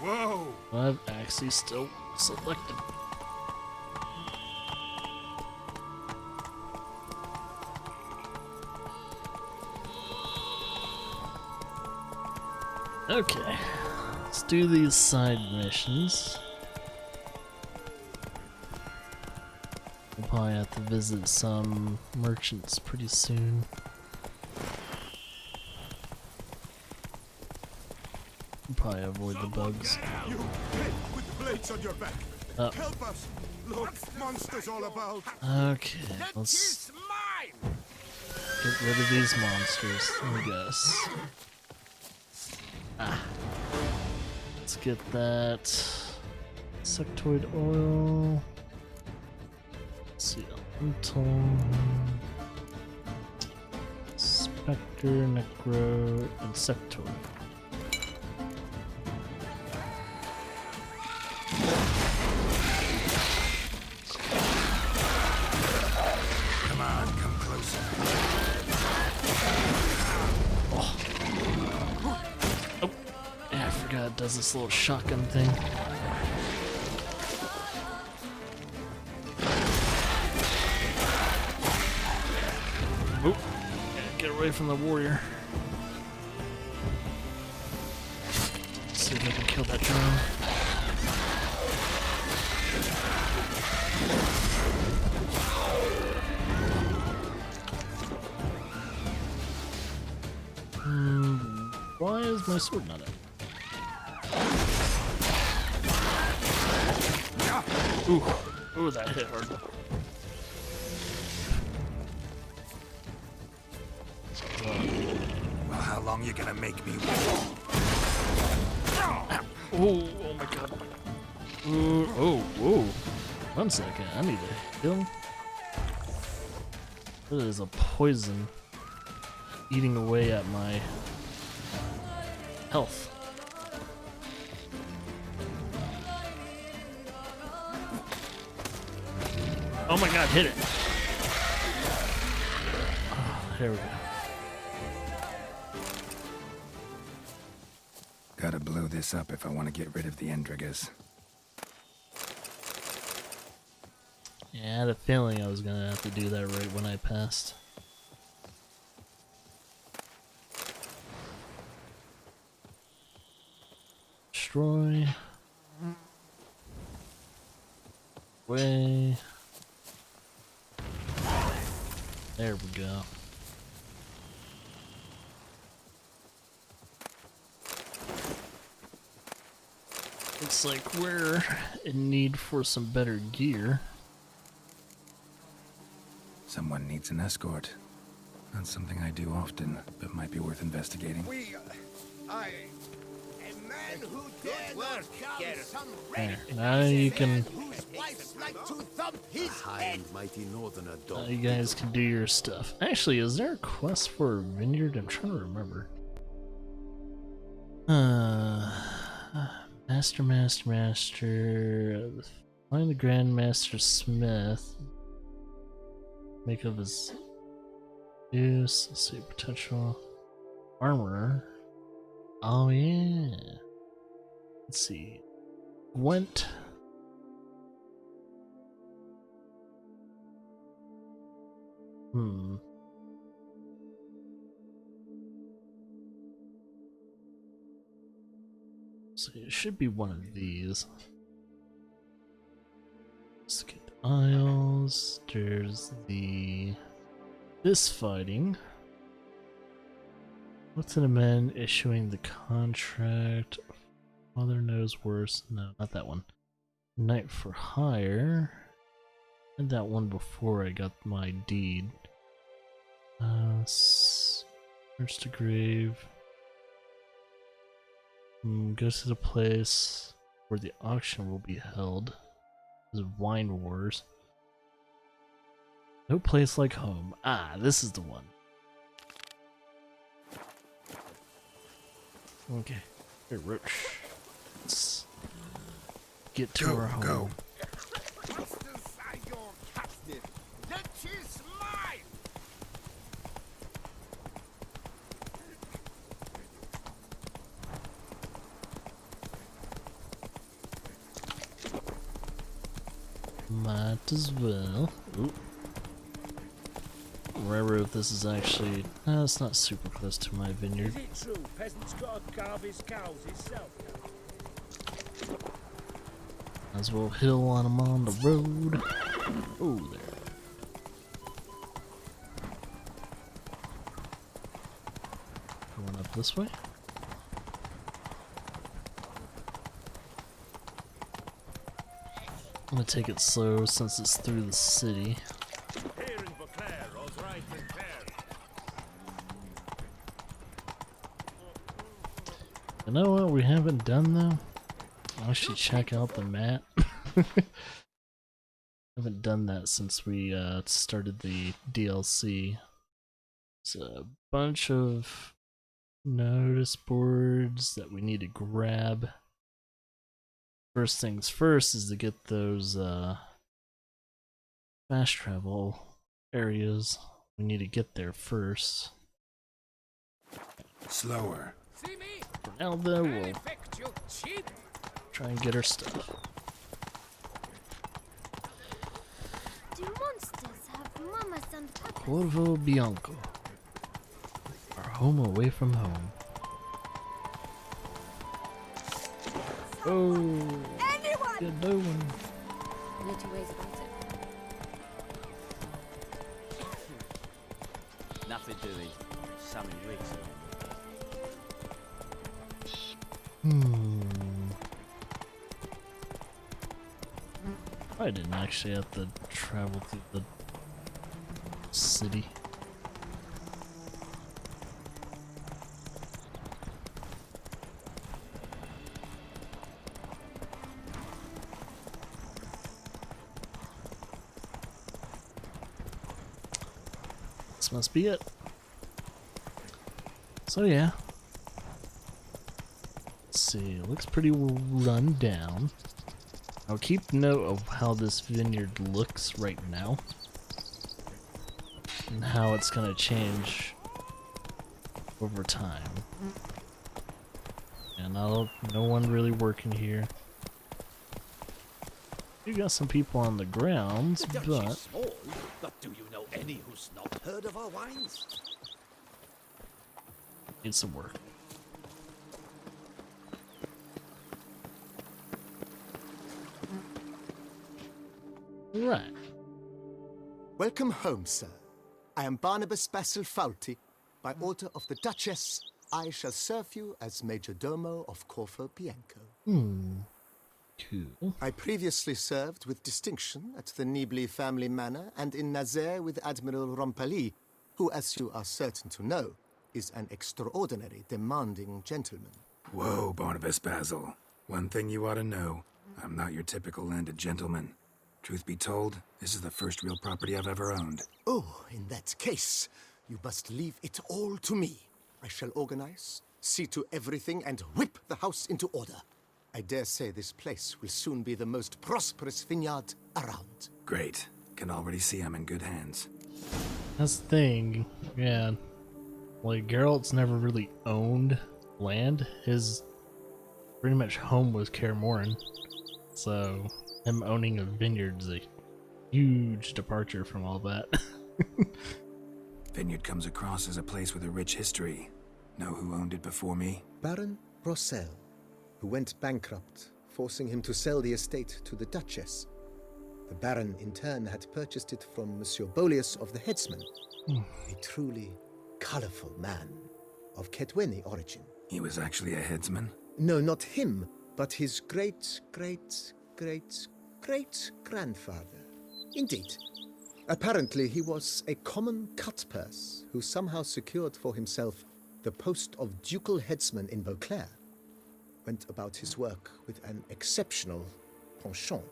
Whoa! 5 axes still selected. Okay, let's do these side missions. Probably have to visit some merchants pretty soon. Probably avoid the bugs. You with blades on your back. Help us! Look, monsters all about. Okay, let's get rid of these monsters, I guess. Let's get that sectoid oil. Let's see, elemental, specter, necro, and sectoid. Does this little shotgun thing. Oop. Get away from the warrior. Let's see if I can kill that drone. Why is my sword not up? Ooh, that hit hard. Well, how long you gonna make me wait? Oh my god. Whoa. 1 second, I need to heal. That is a poison eating away at my health. Oh my god, hit it! Oh, there we go. Gotta blow this up if I want to get rid of the Endrigas. Yeah, I had a feeling I was gonna have to do that right when I passed. Destroy. Way. There we go. Looks like we're in need for some better gear. Someone needs an escort. Not something I do often, but might be worth investigating. A man who did work some There, now you can. Now you guys can do your stuff. Actually, is there a quest for a vineyard? I'm trying to remember. Master. Find the Grandmaster Smith. Make of his use. Let's see, potential armorer. Oh yeah. Let's see. Gwent. So it should be one of these. Let's get the Isles. There's this fighting. What's in a man issuing the contract? Mother knows worse. No, not that one. Knight for hire. I had that one before I got my deed. Search the grave. Goes to the place where the auction will be held. This is Wine Wars. No place like home. Ah, this is the one. Okay. Here, Roach. Let's get to our home. Go. Might as well. Ooh. Remember if this is actually. No, it's not super close to my vineyard. Is it true peasants gotta carve his cows himself? Might as well hill on them on the road. Oh, there. This way? I'm gonna take it slow since it's through the city. You know what we haven't done though? I should check out the map. Haven't done that since we started the DLC. There's a bunch of notice boards that we need to grab. First things first is to get those fast travel areas. We need to get there first. Slower. For now though, we'll try and get our stuff. Do monsters have mamas and papas? Corvo Bianco. Our home away from home. Oh, Anyone! good no one. No two ways about it. Nothing doing. Some rigs I didn't actually have to travel through the city. This must be it. So yeah. Let's see, it looks pretty run down. I'll keep note of how this vineyard looks right now. And how it's gonna change over time. And no one really working here. You got some people on the grounds, The Dutch but is small, but do you know any who's not heard of our wines? need some work. Right. Welcome home, sir. I am Barnabas Basil Faulty. By order of the Duchess, I shall serve you as Major Domo of Corvo Bianco. Cool. I previously served with distinction at the Nibli family manor and in Nazaire with Admiral Rompali, who, as you are certain to know, is an extraordinary demanding gentleman. Whoa, Barnabas Basil. One thing you ought to know. I'm not your typical landed gentleman. Truth be told, this is the first real property I've ever owned. Oh, in that case, you must leave it all to me. I shall organize, see to everything, and whip the house into order. I dare say this place will soon be the most prosperous vineyard around. Great. Can already see I'm in good hands. That's the thing, yeah. Like, Geralt's never really owned land. His pretty much home was Kaer Morhen. So, him owning a vineyard is a huge departure from all that. Vineyard comes across as a place with a rich history. Know who owned it before me? Baron Rossel, who went bankrupt, forcing him to sell the estate to the Duchess. The Baron, in turn, had purchased it from Monsieur Boleus of the Headsman, a truly colorful man of Ketweni origin. He was actually a headsman? No, not him, but his great-great-great-great-grandfather. Indeed. Apparently, he was a common cutpurse who somehow secured for himself the post of ducal headsman in Beauclair. Went about his work with an exceptional penchant.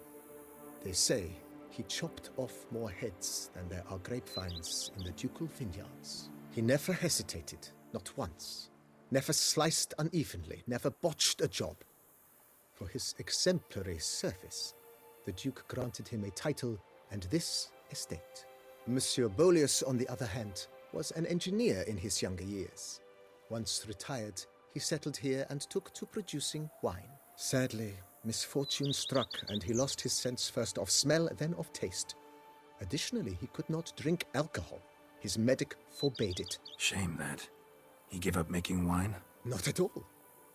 They say he chopped off more heads than there are grapevines in the ducal vineyards. He never hesitated, not once. Never sliced unevenly, never botched a job. For his exemplary service, the Duke granted him a title and this estate. Monsieur Boleus, on the other hand, was an engineer in his younger years. Once retired, he settled here and took to producing wine. Sadly, misfortune struck and he lost his sense first of smell, then of taste. Additionally, he could not drink alcohol. His medic forbade it. Shame that. He gave up making wine? Not at all.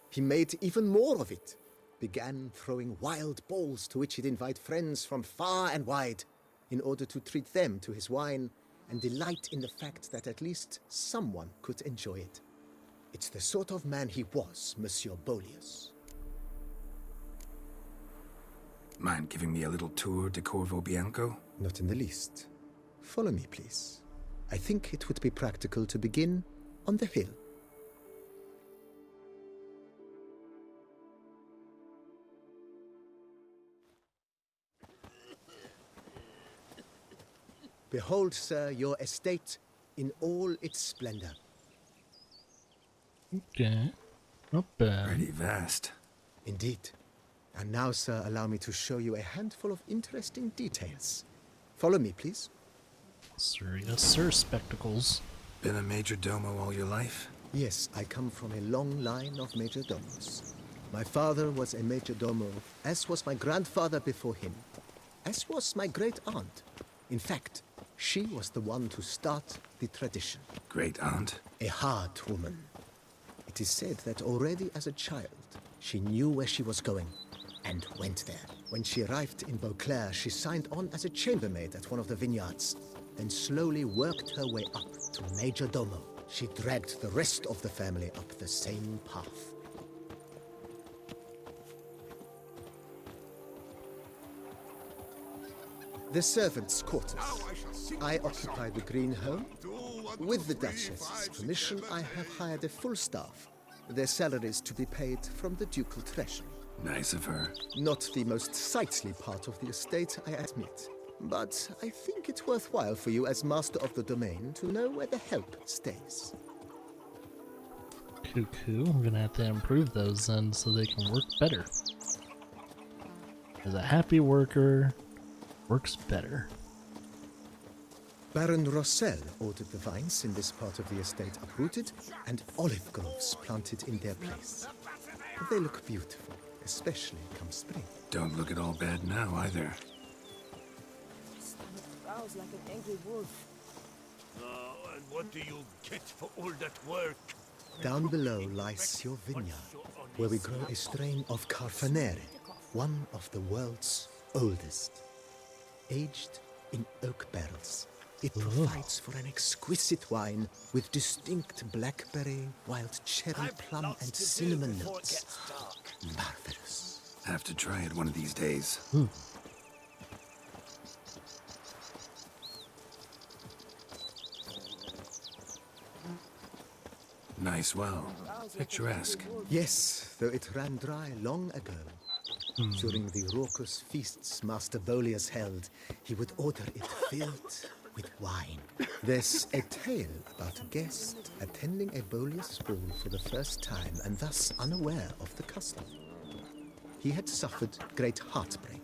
He made even more of it. Began throwing wild balls to which he'd invite friends from far and wide in order to treat them to his wine and delight in the fact that at least someone could enjoy it. It's the sort of man he was, Monsieur Bolius. Mind giving me a little tour de Corvo Bianco? Not in the least. Follow me, please. I think it would be practical to begin on the hill. Behold, sir, your estate in all its splendor. Okay. Not bad. Pretty vast. Indeed. And now, sir, allow me to show you a handful of interesting details. Follow me, please. Sir, yes, sir, spectacles. Been a major domo all your life? Yes, I come from a long line of major domos. My father was a major domo, as was my grandfather before him, as was my great aunt. In fact, she was the one to start the tradition. Great aunt? A hard woman. It is said that already as a child, she knew where she was going and went there. When she arrived in Beauclair, she signed on as a chambermaid at one of the vineyards, then slowly worked her way up to major domo. She dragged the rest of the family up the same path. The servants' quarters. I occupy the green home. With the Duchess's permission, I have hired a full staff. Their salaries to be paid from the ducal treasury. Nice of her. Not the most sightly part of the estate, I admit. But I think it's worthwhile for you as master of the domain to know where the help stays. Cuckoo. I'm gonna have to improve those then so they can work better. Because a happy worker works better. Baron Rossel ordered the vines in this part of the estate uprooted and olive groves planted in their place. They look beautiful, especially come spring. Don't look at all bad now, either. Growls like an angry wolf. Oh, and what do you get for all that work? Down below lies your vineyard, where we grow a strain of Carfanere, one of the world's oldest. Aged in oak barrels, it provides for an exquisite wine with distinct blackberry, wild cherry, plum, and cinnamon notes. Marvelous. Have to try it one of these days. Nice well. Picturesque. Yes, though it ran dry long ago. During the raucous feasts Master Bolius held, he would order it filled with wine. There's a tale about a guest attending a Bolius ball for the first time and thus unaware of the custom. He had suffered great heartbreak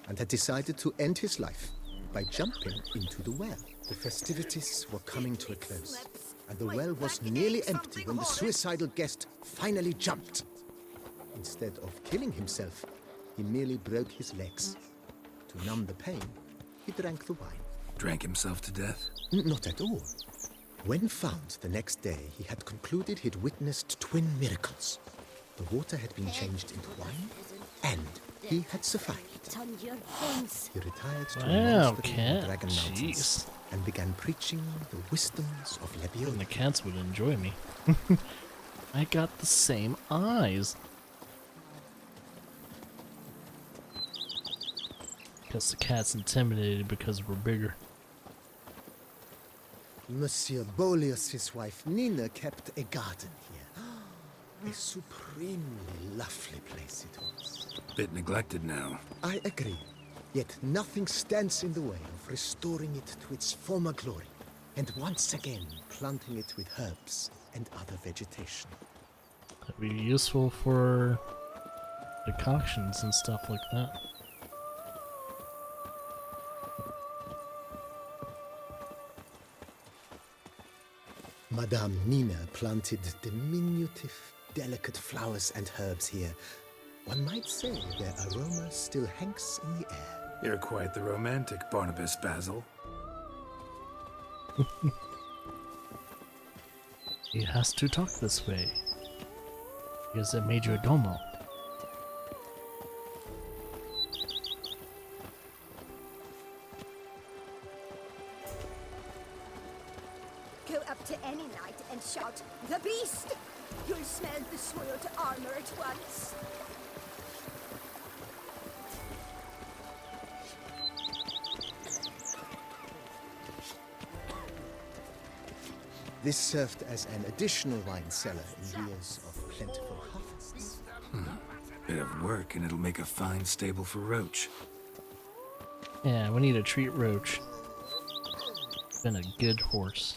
and had decided to end his life by jumping into the well. The festivities were coming to a close, and the well was nearly empty when the suicidal guest finally jumped. Instead of killing himself, he merely broke his legs. To numb the pain, he drank the wine. Drank himself to death? Not at all. When found the next day, he had concluded he'd witnessed twin miracles. The water had been changed into wine, and he had survived. He retired to a monastery in the Dragon Mountains and began preaching the wisdoms of Lebiola. And the cats would enjoy me. I got the same eyes. Guess the cat's intimidated because we're bigger. Monsieur Bolius' wife Nina kept a garden here. A supremely lovely place it was. Bit neglected now. I agree. Yet nothing stands in the way of restoring it to its former glory, and once again planting it with herbs and other vegetation. That'd be useful for decoctions and stuff like that. Madame Nina planted diminutive, delicate flowers and herbs here. One might say their aroma still hangs in the air. You're quite the romantic, Barnabas Basil. He has to talk this way. He is a major domo. Go up to any knight and shout, "The beast!" You'll smell the soiled armor at once. This served as an additional wine cellar in years of plentiful harvests. Bit of work, and it'll make a fine stable for Roach. Yeah, we need to treat Roach. Been a good horse.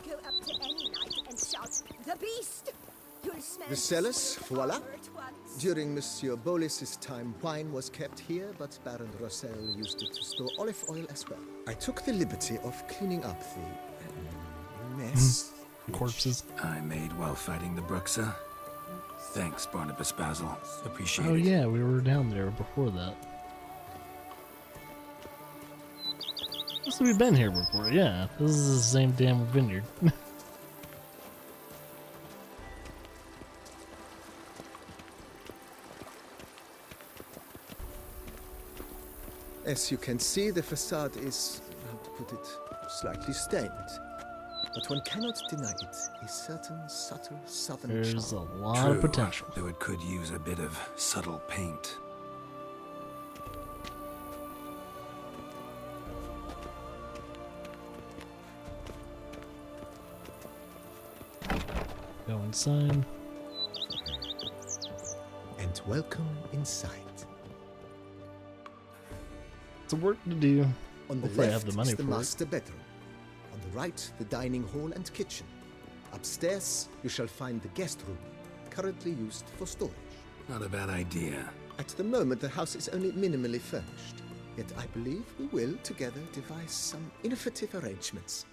Go up to any knight and shout, "The beast!" You'll smell The cellars, voila. armor at once. During Monsieur Bolis's time, wine was kept here, but Baron Rossel used it to store olive oil as well. I took the liberty of cleaning up the mess. Corpses. I made while fighting the Bruxa. Thanks, Barnabas Basil. Appreciate Oh it. yeah, we were down there before that. Must have been here before, yeah. This is the same damn vineyard. As you can see, the facade is, how to put it, slightly stained. But one cannot deny it, a certain subtle southern There's a charm. lot True, of potential. though it could use a bit of subtle paint. Go inside. And welcome inside. Some work to do. On the Hopefully I left have the money is the for it. master bedroom. On the right, the dining hall and kitchen. Upstairs, you shall find the guest room, currently used for storage. Not a bad idea. At the moment, the house is only minimally furnished. Yet I believe we will, together, devise some innovative arrangements.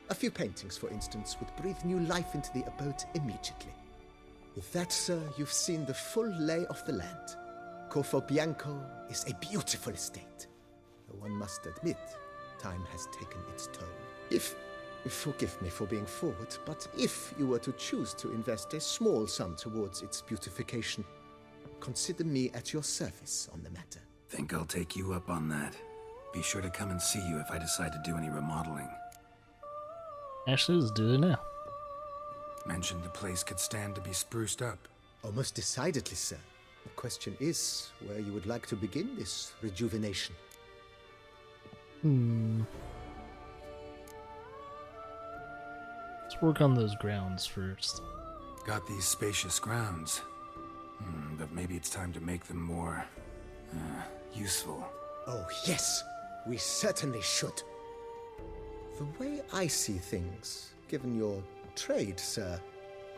A few paintings, for instance, would breathe new life into the abode immediately. With that, sir, you've seen the full lay of the land. Corfo Bianco is a beautiful estate. Though one must admit, time has taken its toll. Forgive me for being forward, but if you were to choose to invest a small sum towards its beautification, consider me at your service on the matter. Think I'll take you up on that. Be sure to come and see you if I decide to do any remodeling. Actually, let's do it now. Mentioned the place could stand to be spruced up. Oh, most decidedly, sir. The question is where you would like to begin this rejuvenation. Let's work on those grounds first. Got these spacious grounds. But maybe it's time to make them more useful. Oh, yes, we certainly should. The way I see things, given your trade, sir,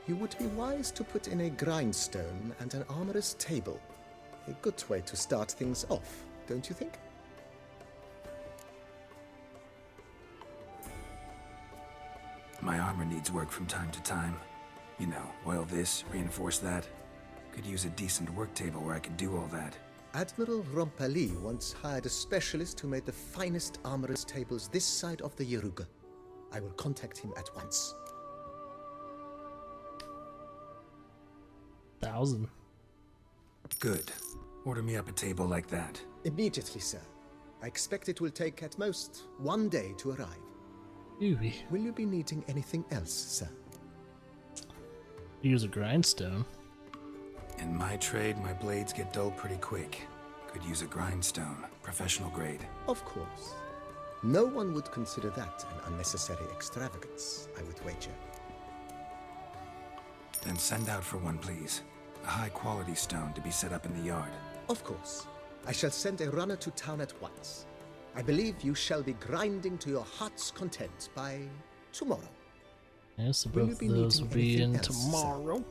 you would be wise to put in a grindstone and an armorer's table. A good way to start things off, don't you think? My armor needs work from time to time. You know, oil this, reinforce that. Could use a decent work table where I could do all that. Admiral Rompali once hired a specialist who made the finest armorer's tables this side of the Yaruga. I will contact him at once. 1,000. Good. Order me up a table like that. Immediately, sir. I expect it will take at most 1 day to arrive. Ooh-wee. Will you be needing anything else, sir? Use a grindstone. In my trade, my blades get dull pretty quick. Could use a grindstone, professional grade. Of course. No one would consider that an unnecessary extravagance, I would wager. Then send out for one, please. A high-quality stone to be set up in the yard. Of course. I shall send a runner to town at once. I believe you shall be grinding to your heart's content by tomorrow. Yes, Will you both be of those needing will be in anything else, sir? tomorrow.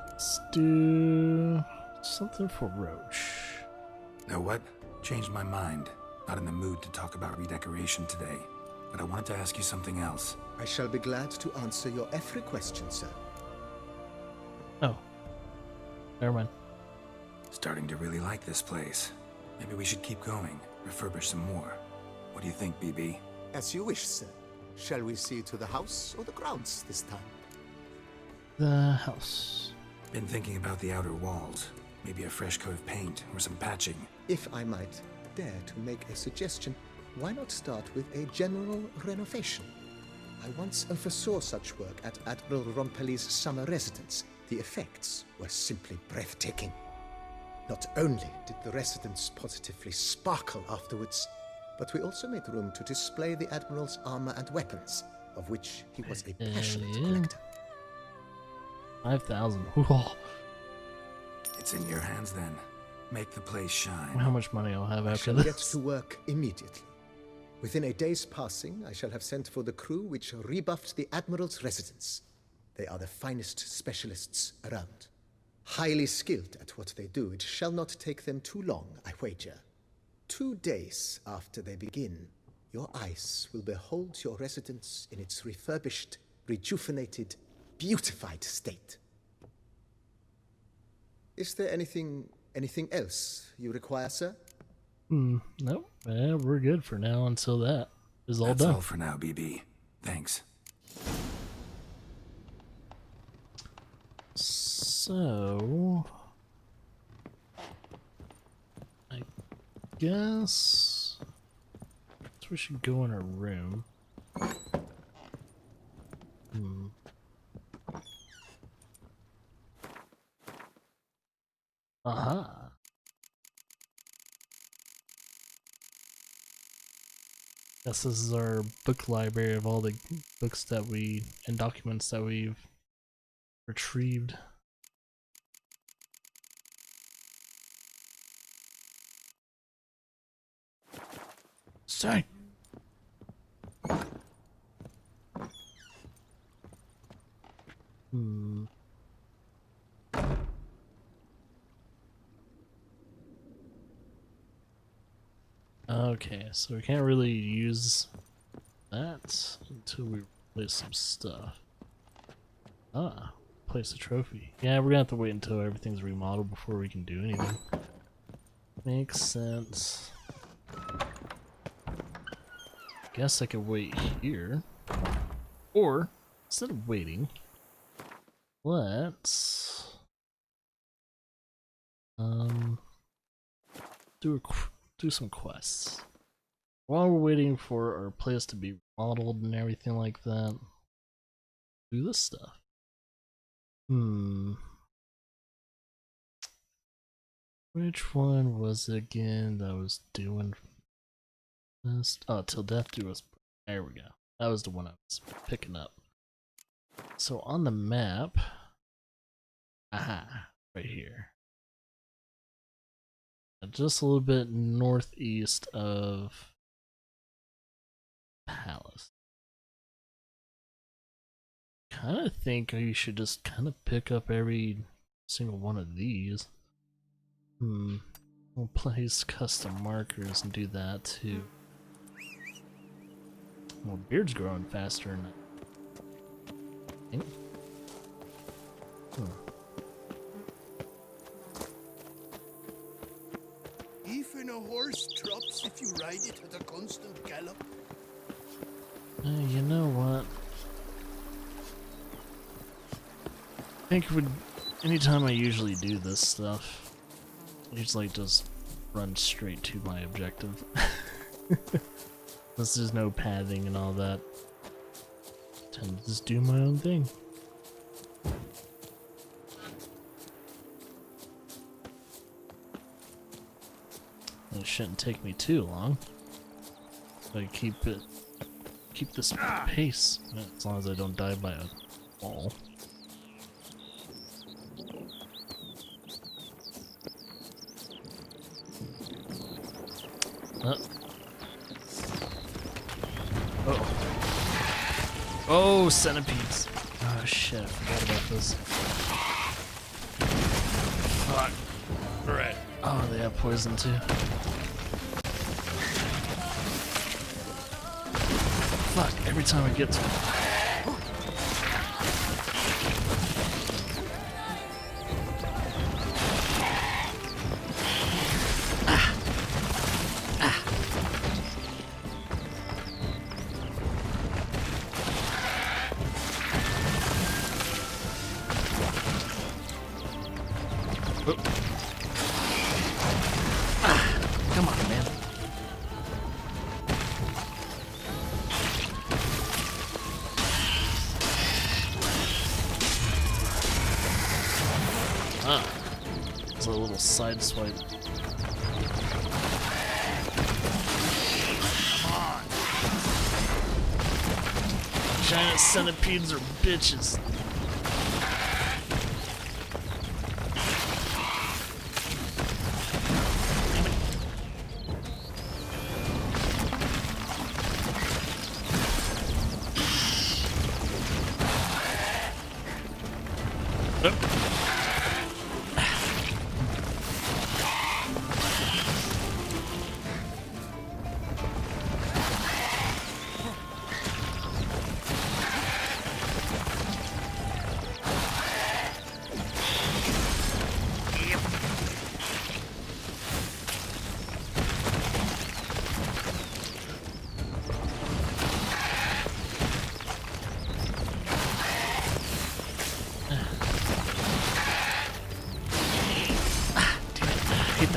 Let's do something for Roach. Know what? Changed my mind. Not in the mood to talk about redecoration today. But I wanted to ask you something else. I shall be glad to answer your every question, sir. Oh. Never mind. Starting to really like this place. Maybe we should keep going, refurbish some more. What do you think, BB? As you wish, sir. Shall we see to the house or the grounds this time? The house. Been thinking about the outer walls. Maybe a fresh coat of paint or some patching. If I might, dare to make a suggestion, why not start with a general renovation? I once oversaw such work at Admiral Rompelli's summer residence. The effects were simply breathtaking. Not only did the residence positively sparkle afterwards, but we also made room to display the Admiral's armor and weapons, of which he was a passionate collector. 5,000. It's in your hands then. Make the place shine. How much money I'll have I after shall this? get to work immediately. Within a day's passing, I shall have sent for the crew which rebuffed the Admiral's residence. They are the finest specialists around. Highly skilled at what they do, it shall not take them too long, I wager. 2 days after they begin, your eyes will behold your residence in its refurbished, rejuvenated, beautified state. Is there anything else you require, sir? Nope. Yeah, we're good for now until that is all That's done. all for now, BB. Thanks. So, I guess we should go in our room. Aha. Guess this is our book library of all the books and documents that we've retrieved. Sorry. Okay, so we can't really use that until we replace some stuff. Place a trophy. Yeah, we're gonna have to wait until everything's remodeled before we can do anything. Makes sense. Guess I could wait here. Or, instead of waiting, let's do some quests. While we're waiting for our place to be remodeled and everything like that, do this stuff. Which one was it again that was doing this? Oh, Till Death Do Us. There we go. That was the one I was picking up. So on the map, right here. Just a little bit northeast of Palace. Kind of think you should just kind of pick up every single one of these. We'll place custom markers and do that too. Well, beard's growing faster than Even a horse trots if you ride it at a constant gallop. You know what? I think anytime I usually do this stuff, I usually just run straight to my objective. Unless there's no pathing and all that. I tend to just do my own thing. It shouldn't take me too long. So I keep this pace, as long as I don't die by a wall. Oh, centipedes. Oh shit, I forgot about this. Fuck. Alright. Oh, they have poison too. Fuck, every time I get to it. Come on, man. It's a little side swipe. Come on. Giant centipedes are bitches.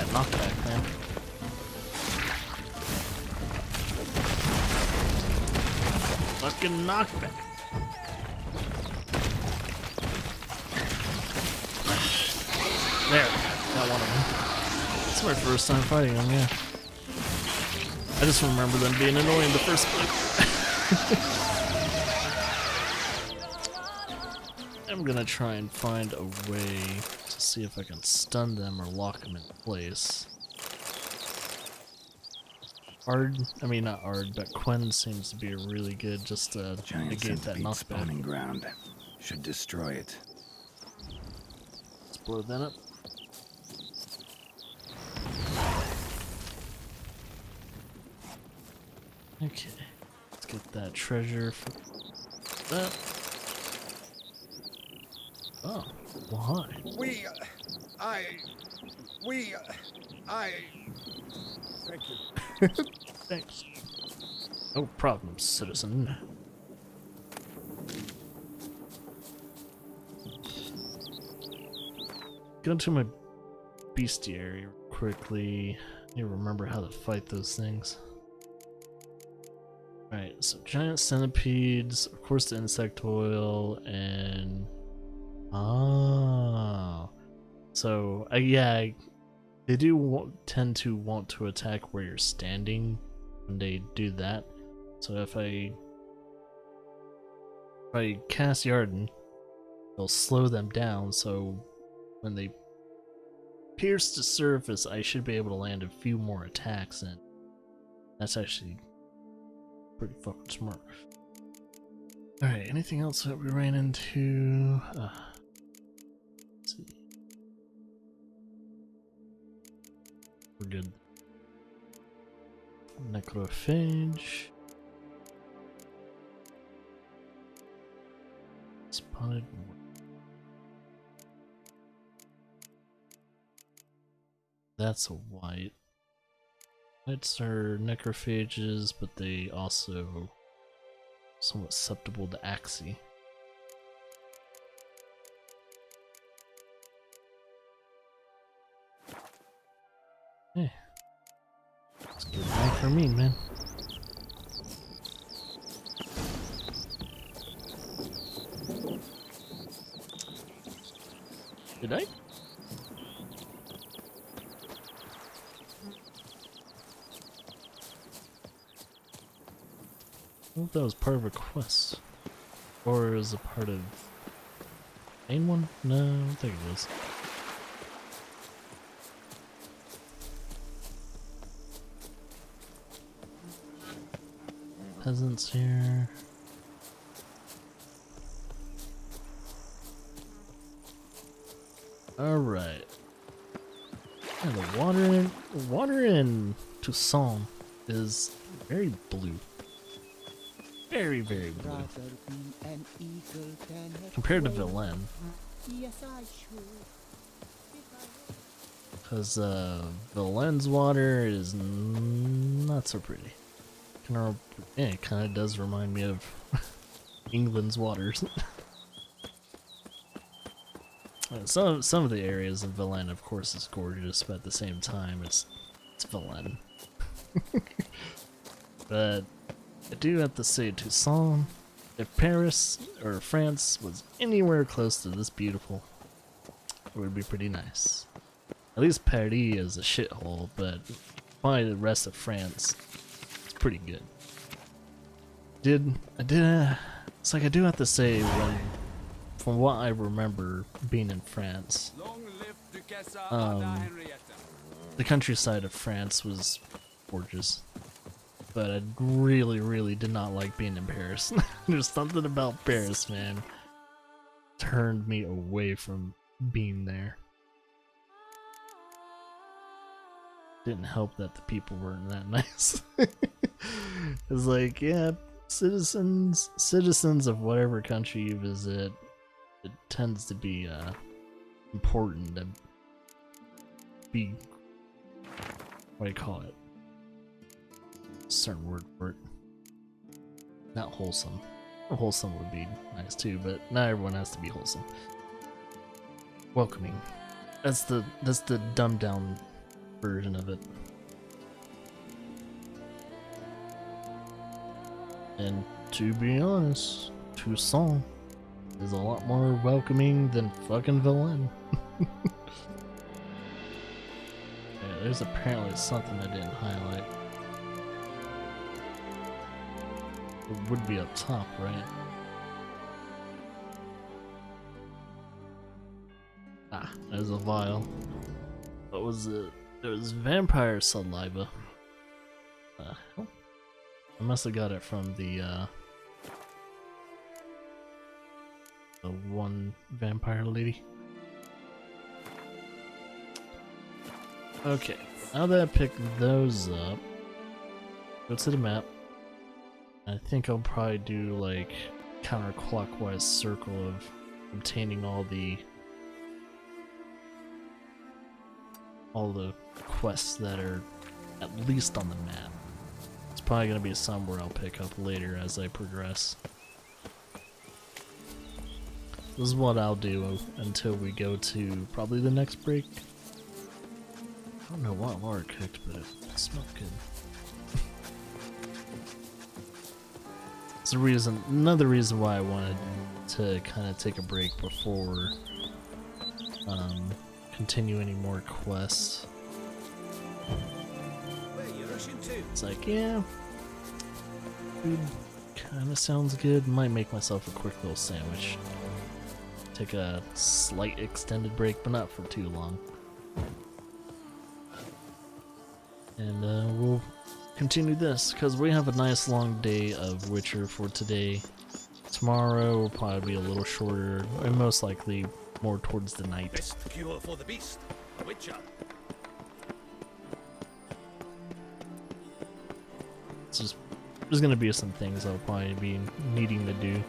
Knockback, man. Fucking knockback. There, got one of them. It's my first time fighting them, yeah. I just remember them being annoying in the first place. I'm gonna try and find a way to see if I can stun them or lock them in place. Not Ard, but Quen seems to be really good just to negate that knockback. Spawning ground. Should destroy it. Let's blow that up. Okay, let's get that treasure for that. Oh, why? Thank you. Thanks. No problem, citizen. Go into my bestiary quickly. You remember how to fight those things. Alright, so giant centipedes, of course the insect oil, and... Oh. So, yeah, they do tend to want to attack where you're standing when they do that. So if I cast Yarden, it'll slow them down, so when they pierce the surface, I should be able to land a few more attacks in. That's actually pretty fucking smart. Alright, anything else that we ran into? Let's see. We're good. Necrophage. Spotted. That's a white. Whites are necrophages, but they also somewhat susceptible to Axie. Hey. Let's get back for me, man. Did I? I thought that was part of a quest. Or is it part of main one? No, I don't think it was. Peasants here. Alright. Yeah, the water in Toussaint is very blue. Very, very blue. Compared to Villain. Because Villain's water is not so pretty. It kind of does remind me of England's waters. Some of the areas of Villain, of course, is gorgeous, but at the same time, it's Villain. But I do have to say, Toussaint, if Paris or France was anywhere close to this beautiful, it would be pretty nice. At least Paris is a shithole, but probably the rest of France, it's pretty good. It's like I do have to say, from what I remember being in France, the countryside of France was gorgeous, but I really did not like being in Paris. There's something about Paris, man, turned me away from being there. Didn't help that the people weren't that nice. It's like, yeah, citizens of whatever country you visit, it tends to be important to be, what do you call it? Certain word for it. Not wholesome. Wholesome would be nice too, but not everyone has to be wholesome. Welcoming. That's the dumbed down version of it. And to be honest, Toussaint is a lot more welcoming than fucking Villain. Yeah, there's apparently something I didn't highlight. It would be up top, right? Ah, there's a vial. What was it? It was vampire saliva. I must have got it from the one vampire lady. Okay, now that I picked those up, go to the map. I think I'll probably do like counterclockwise circle of obtaining all the quests that are at least on the map. It's probably gonna be somewhere I'll pick up later as I progress. This is what I'll do until we go to probably the next break. I don't know what Laura cooked, but it smelled good. It's another reason why I wanted to kind of take a break before continue any more quests. It's like, yeah, food kind of sounds good. Might make myself a quick little sandwich. Take a slight extended break, but not for too long. And we'll continue this, because we have a nice long day of Witcher for today. Tomorrow will probably be a little shorter, and most likely more towards the night. Best cure for the beast, a Witcher. It's just, there's gonna be some things I'll probably be needing to do.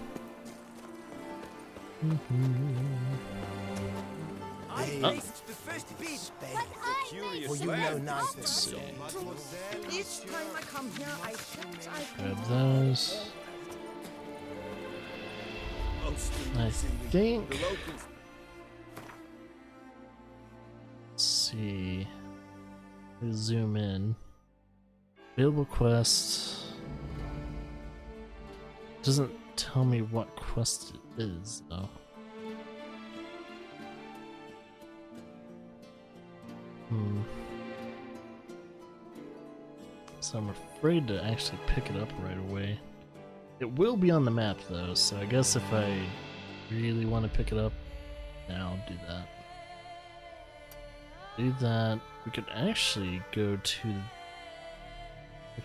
I faced the first beast, for you know nothing. Each time I come here, I think I Grab those. I think. Let's see. Let's zoom in. Available quest. Doesn't tell me what quest it is though. So I'm afraid to actually pick it up right away. It will be on the map though, so I guess if I really want to pick it up, then I'll do that. Do that. We could actually go to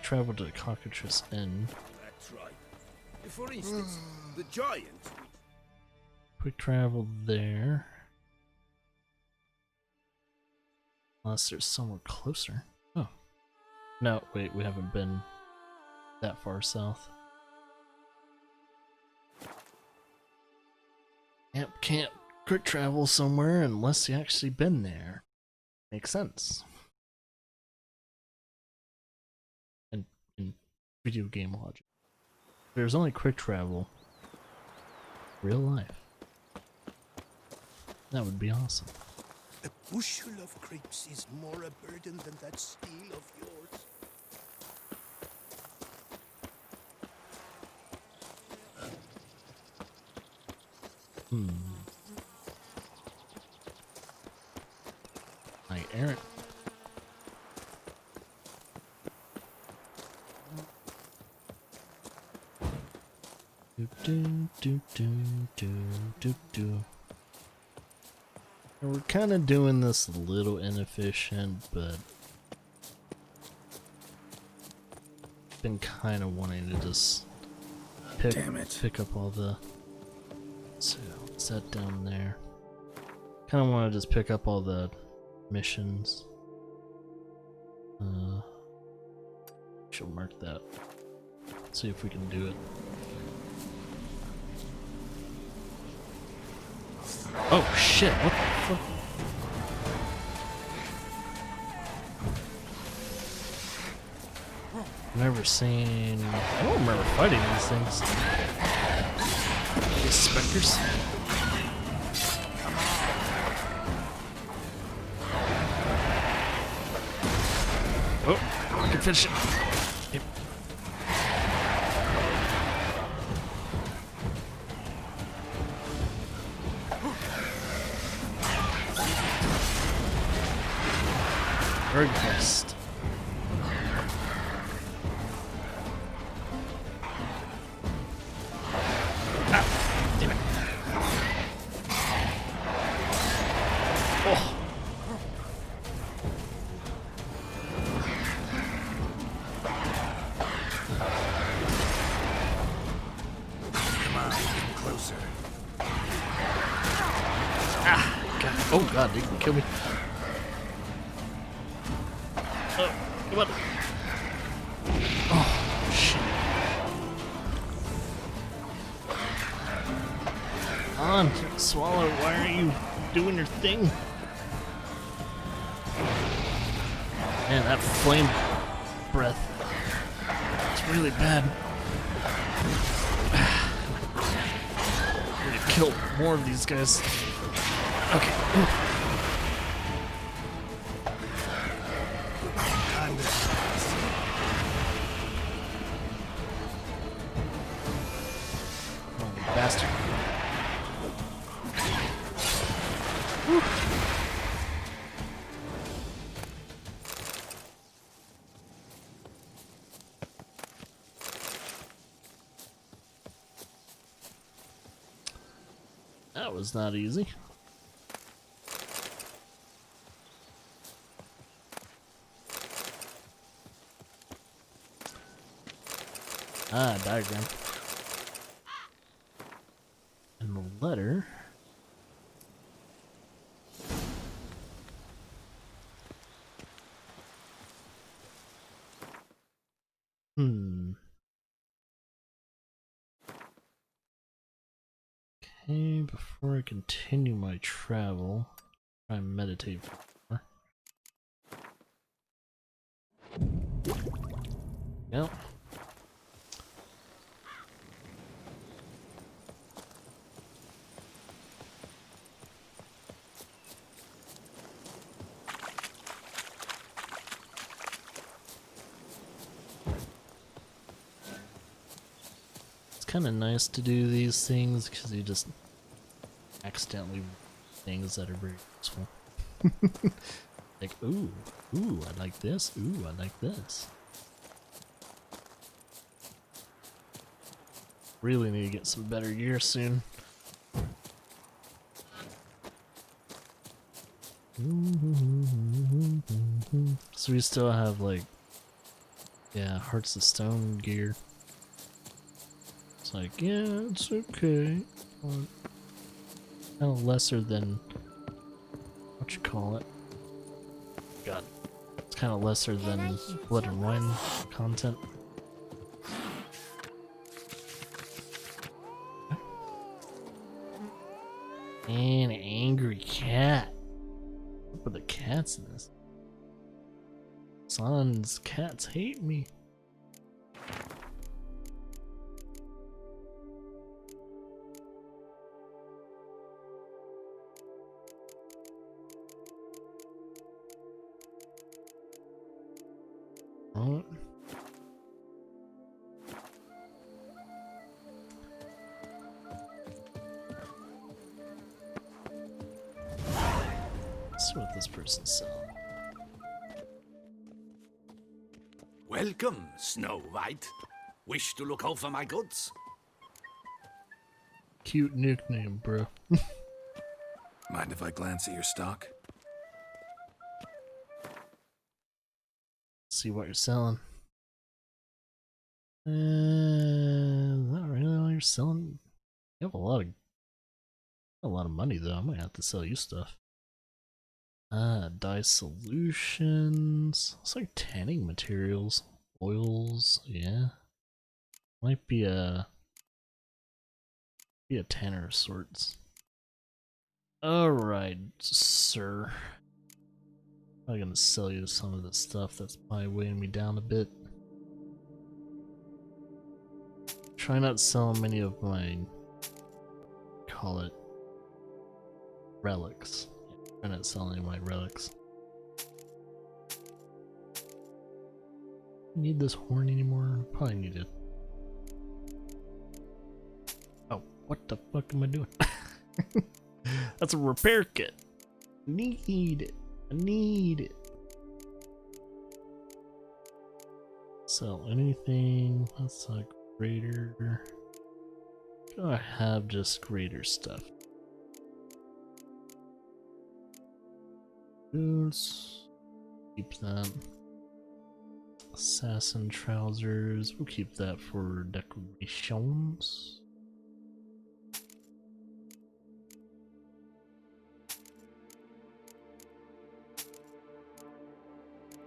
travel to the Cockatrice Inn. That's right. For instance, the giant. Quick travel there. Unless there's somewhere closer. Oh. No, wait, we haven't been that far south. Yep, can't quick travel somewhere unless you actually been there. Makes sense. In video game logic. There's only quick travel. Real life. That would be awesome. A bushel of grapes is more a burden than that steel of yours. I Aaron. And we're kind of doing this a little inefficient, but been kind of wanting to just pick up all the. So what's that down there? Kind of want to just pick up all the missions. She'll mark that. See if we can do it. Oh shit! What the fuck? Never seen. I don't remember fighting these things. These specters. Oh, I can finish it. Yep. Very fast. Ah, damn it. Oh. Come on, get closer. Ah, God. Oh God, they can kill me. Oh, come on. Oh, shit. Come on, Swallow, why aren't you doing your thing? Man, that flame breath. It's really bad. I need to kill more of these guys. Okay. Bastard. Woo. That was not easy. Ah, diagram. And the letter. Okay, before I continue my travel, try and meditate more. Yep. Kind of nice to do these things because you just accidentally things that are very useful. Like, ooh, I like this. Ooh, I like this. Really need to get some better gear soon. So we still have like, yeah, Hearts of Stone gear. It's like, yeah, it's okay. Kind of lesser than what you call it. God, it's kind of lesser than Blood and Wine content. And an angry cat. What were the cats in this? Son's cats hate me. Right. Let's see what this person's selling. Welcome, Snow White. Wish to look over my goods? Cute nickname, bro. Mind if I glance at your stock? See what you're selling. Is that really all you're selling? You have a lot of money though. I might have to sell you stuff. Dye solutions. It's like tanning materials, oils. Yeah, might be a tanner of sorts. All right, sir. I'm gonna sell you some of this stuff that's probably weighing me down a bit. Try not to sell many of my, call it, relics. Try not to sell any of my relics. Need this horn anymore? Probably need it. Oh, what the fuck am I doing? That's a repair kit. Need it. I need it. Sell anything. That's a greater. Do I have just greater stuff? Boots. Keep that. Assassin trousers. We'll keep that for decorations.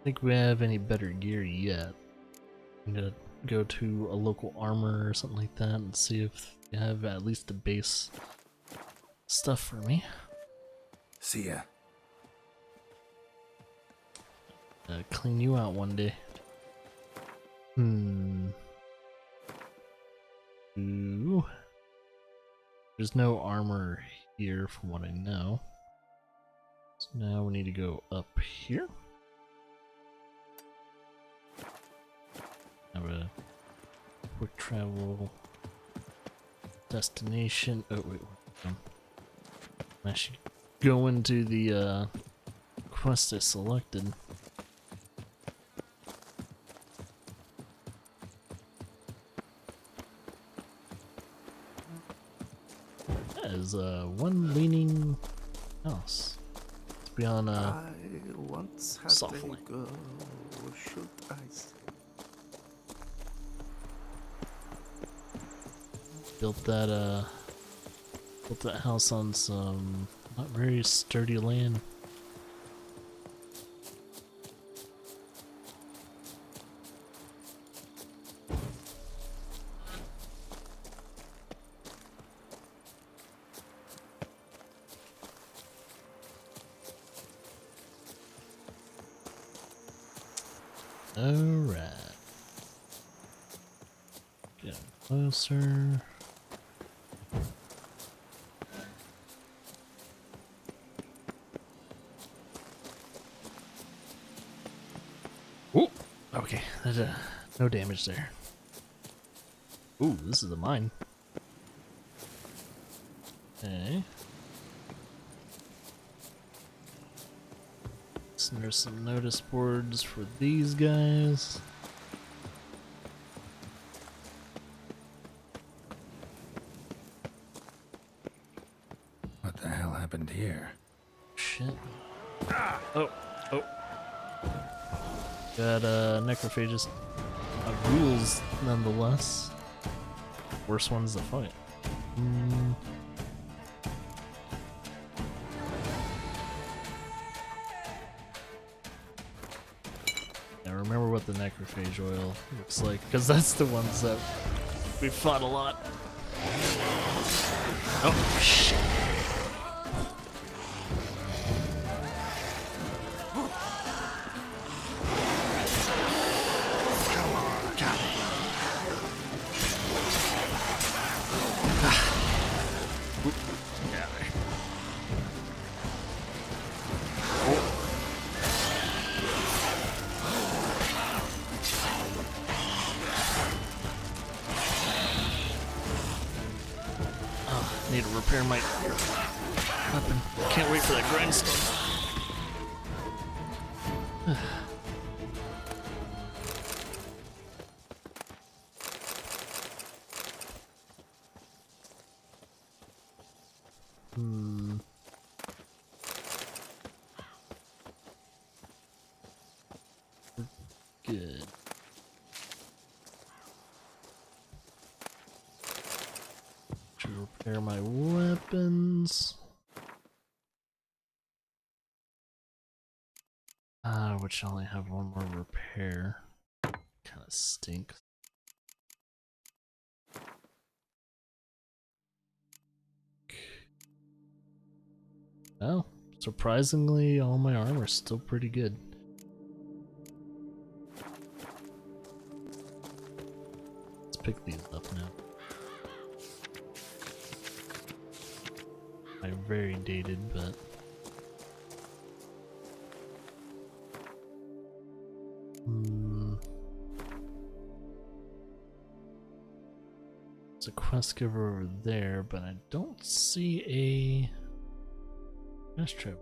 Think we have any better gear yet. I'm gonna go to a local armor or something like that and see if they have at least the base stuff for me. See ya. Clean you out one day. Ooh. There's no armor here from what I know. So now we need to go up here. Have a quick travel destination. Oh wait, I should go into the quest I selected. That is one leaning house. Let's be on I once had softly. a girl, should I say? Built that house on some not very sturdy land. Alright. Get closer. Ooh, okay, there's no damage there. Ooh, this is a mine. Okay. So there's some notice boards for these guys. What the hell happened here? Shit. Oh. Got necrophages. Ghouls, nonetheless. Worst ones to fight. I remember what the necrophage oil looks like, because that's the ones that we fought a lot. Oh, shit. Need to repair my weapon. Can't wait for that grindstone. Good. To repair my weapons. Which only have one more repair. Kind of stinks. Oh, surprisingly, all my armor's still pretty good. Let's pick these up now. I'm very dated, but there's a quest giver over there, but I don't see a fast travel.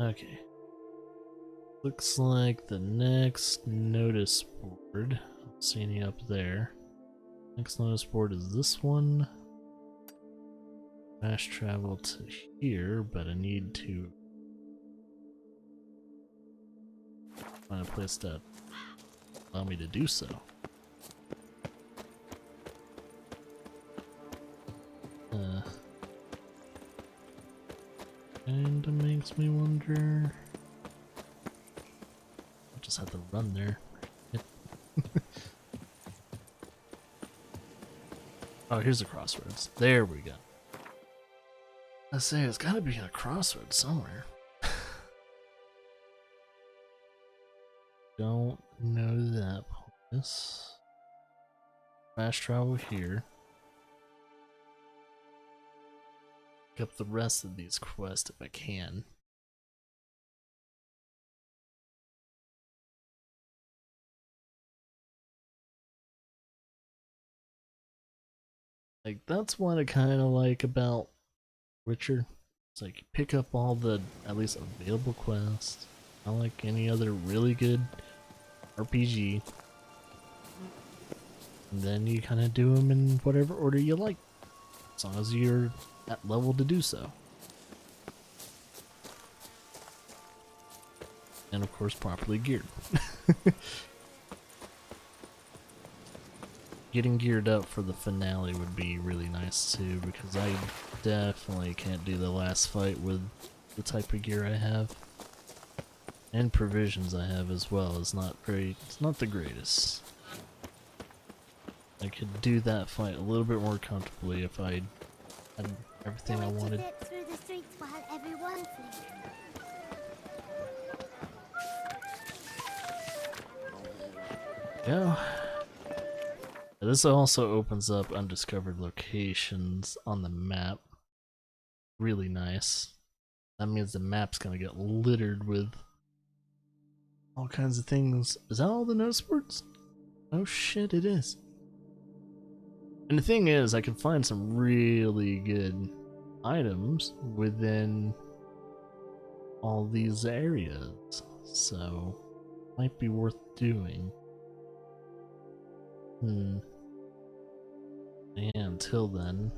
Okay. Looks like the next notice board. I don't see any up there. Next notice board is this one. Fast travel to here, but I need to find a place that allow me to do so. Kinda makes me wonder. I just had to run there. Oh, here's a crossroads. There we go. I say it's gotta be in a crossroads somewhere. Don't know that place. Fast travel here. Pick up the rest of these quests if I can. Like, that's what I kind of like about Witcher. It's like you pick up all the at least available quests. Not like any other really good RPG. And then you kind of do them in whatever order you like, as long as you're at level to do so. And of course, properly geared. Getting geared up for the finale would be really nice too, because I definitely can't do the last fight with the type of gear I have. And provisions I have as well is not great. It's not the greatest. I could do that fight a little bit more comfortably if I had everything I wanted. Through the streets while everyone Yeah. This also opens up undiscovered locations on the map. Really nice. That means the map's gonna get littered with all kinds of things. Is that all the notice boards? Oh shit, it is. And the thing is, I can find some really good items within all these areas, so might be worth doing. Yeah, until then,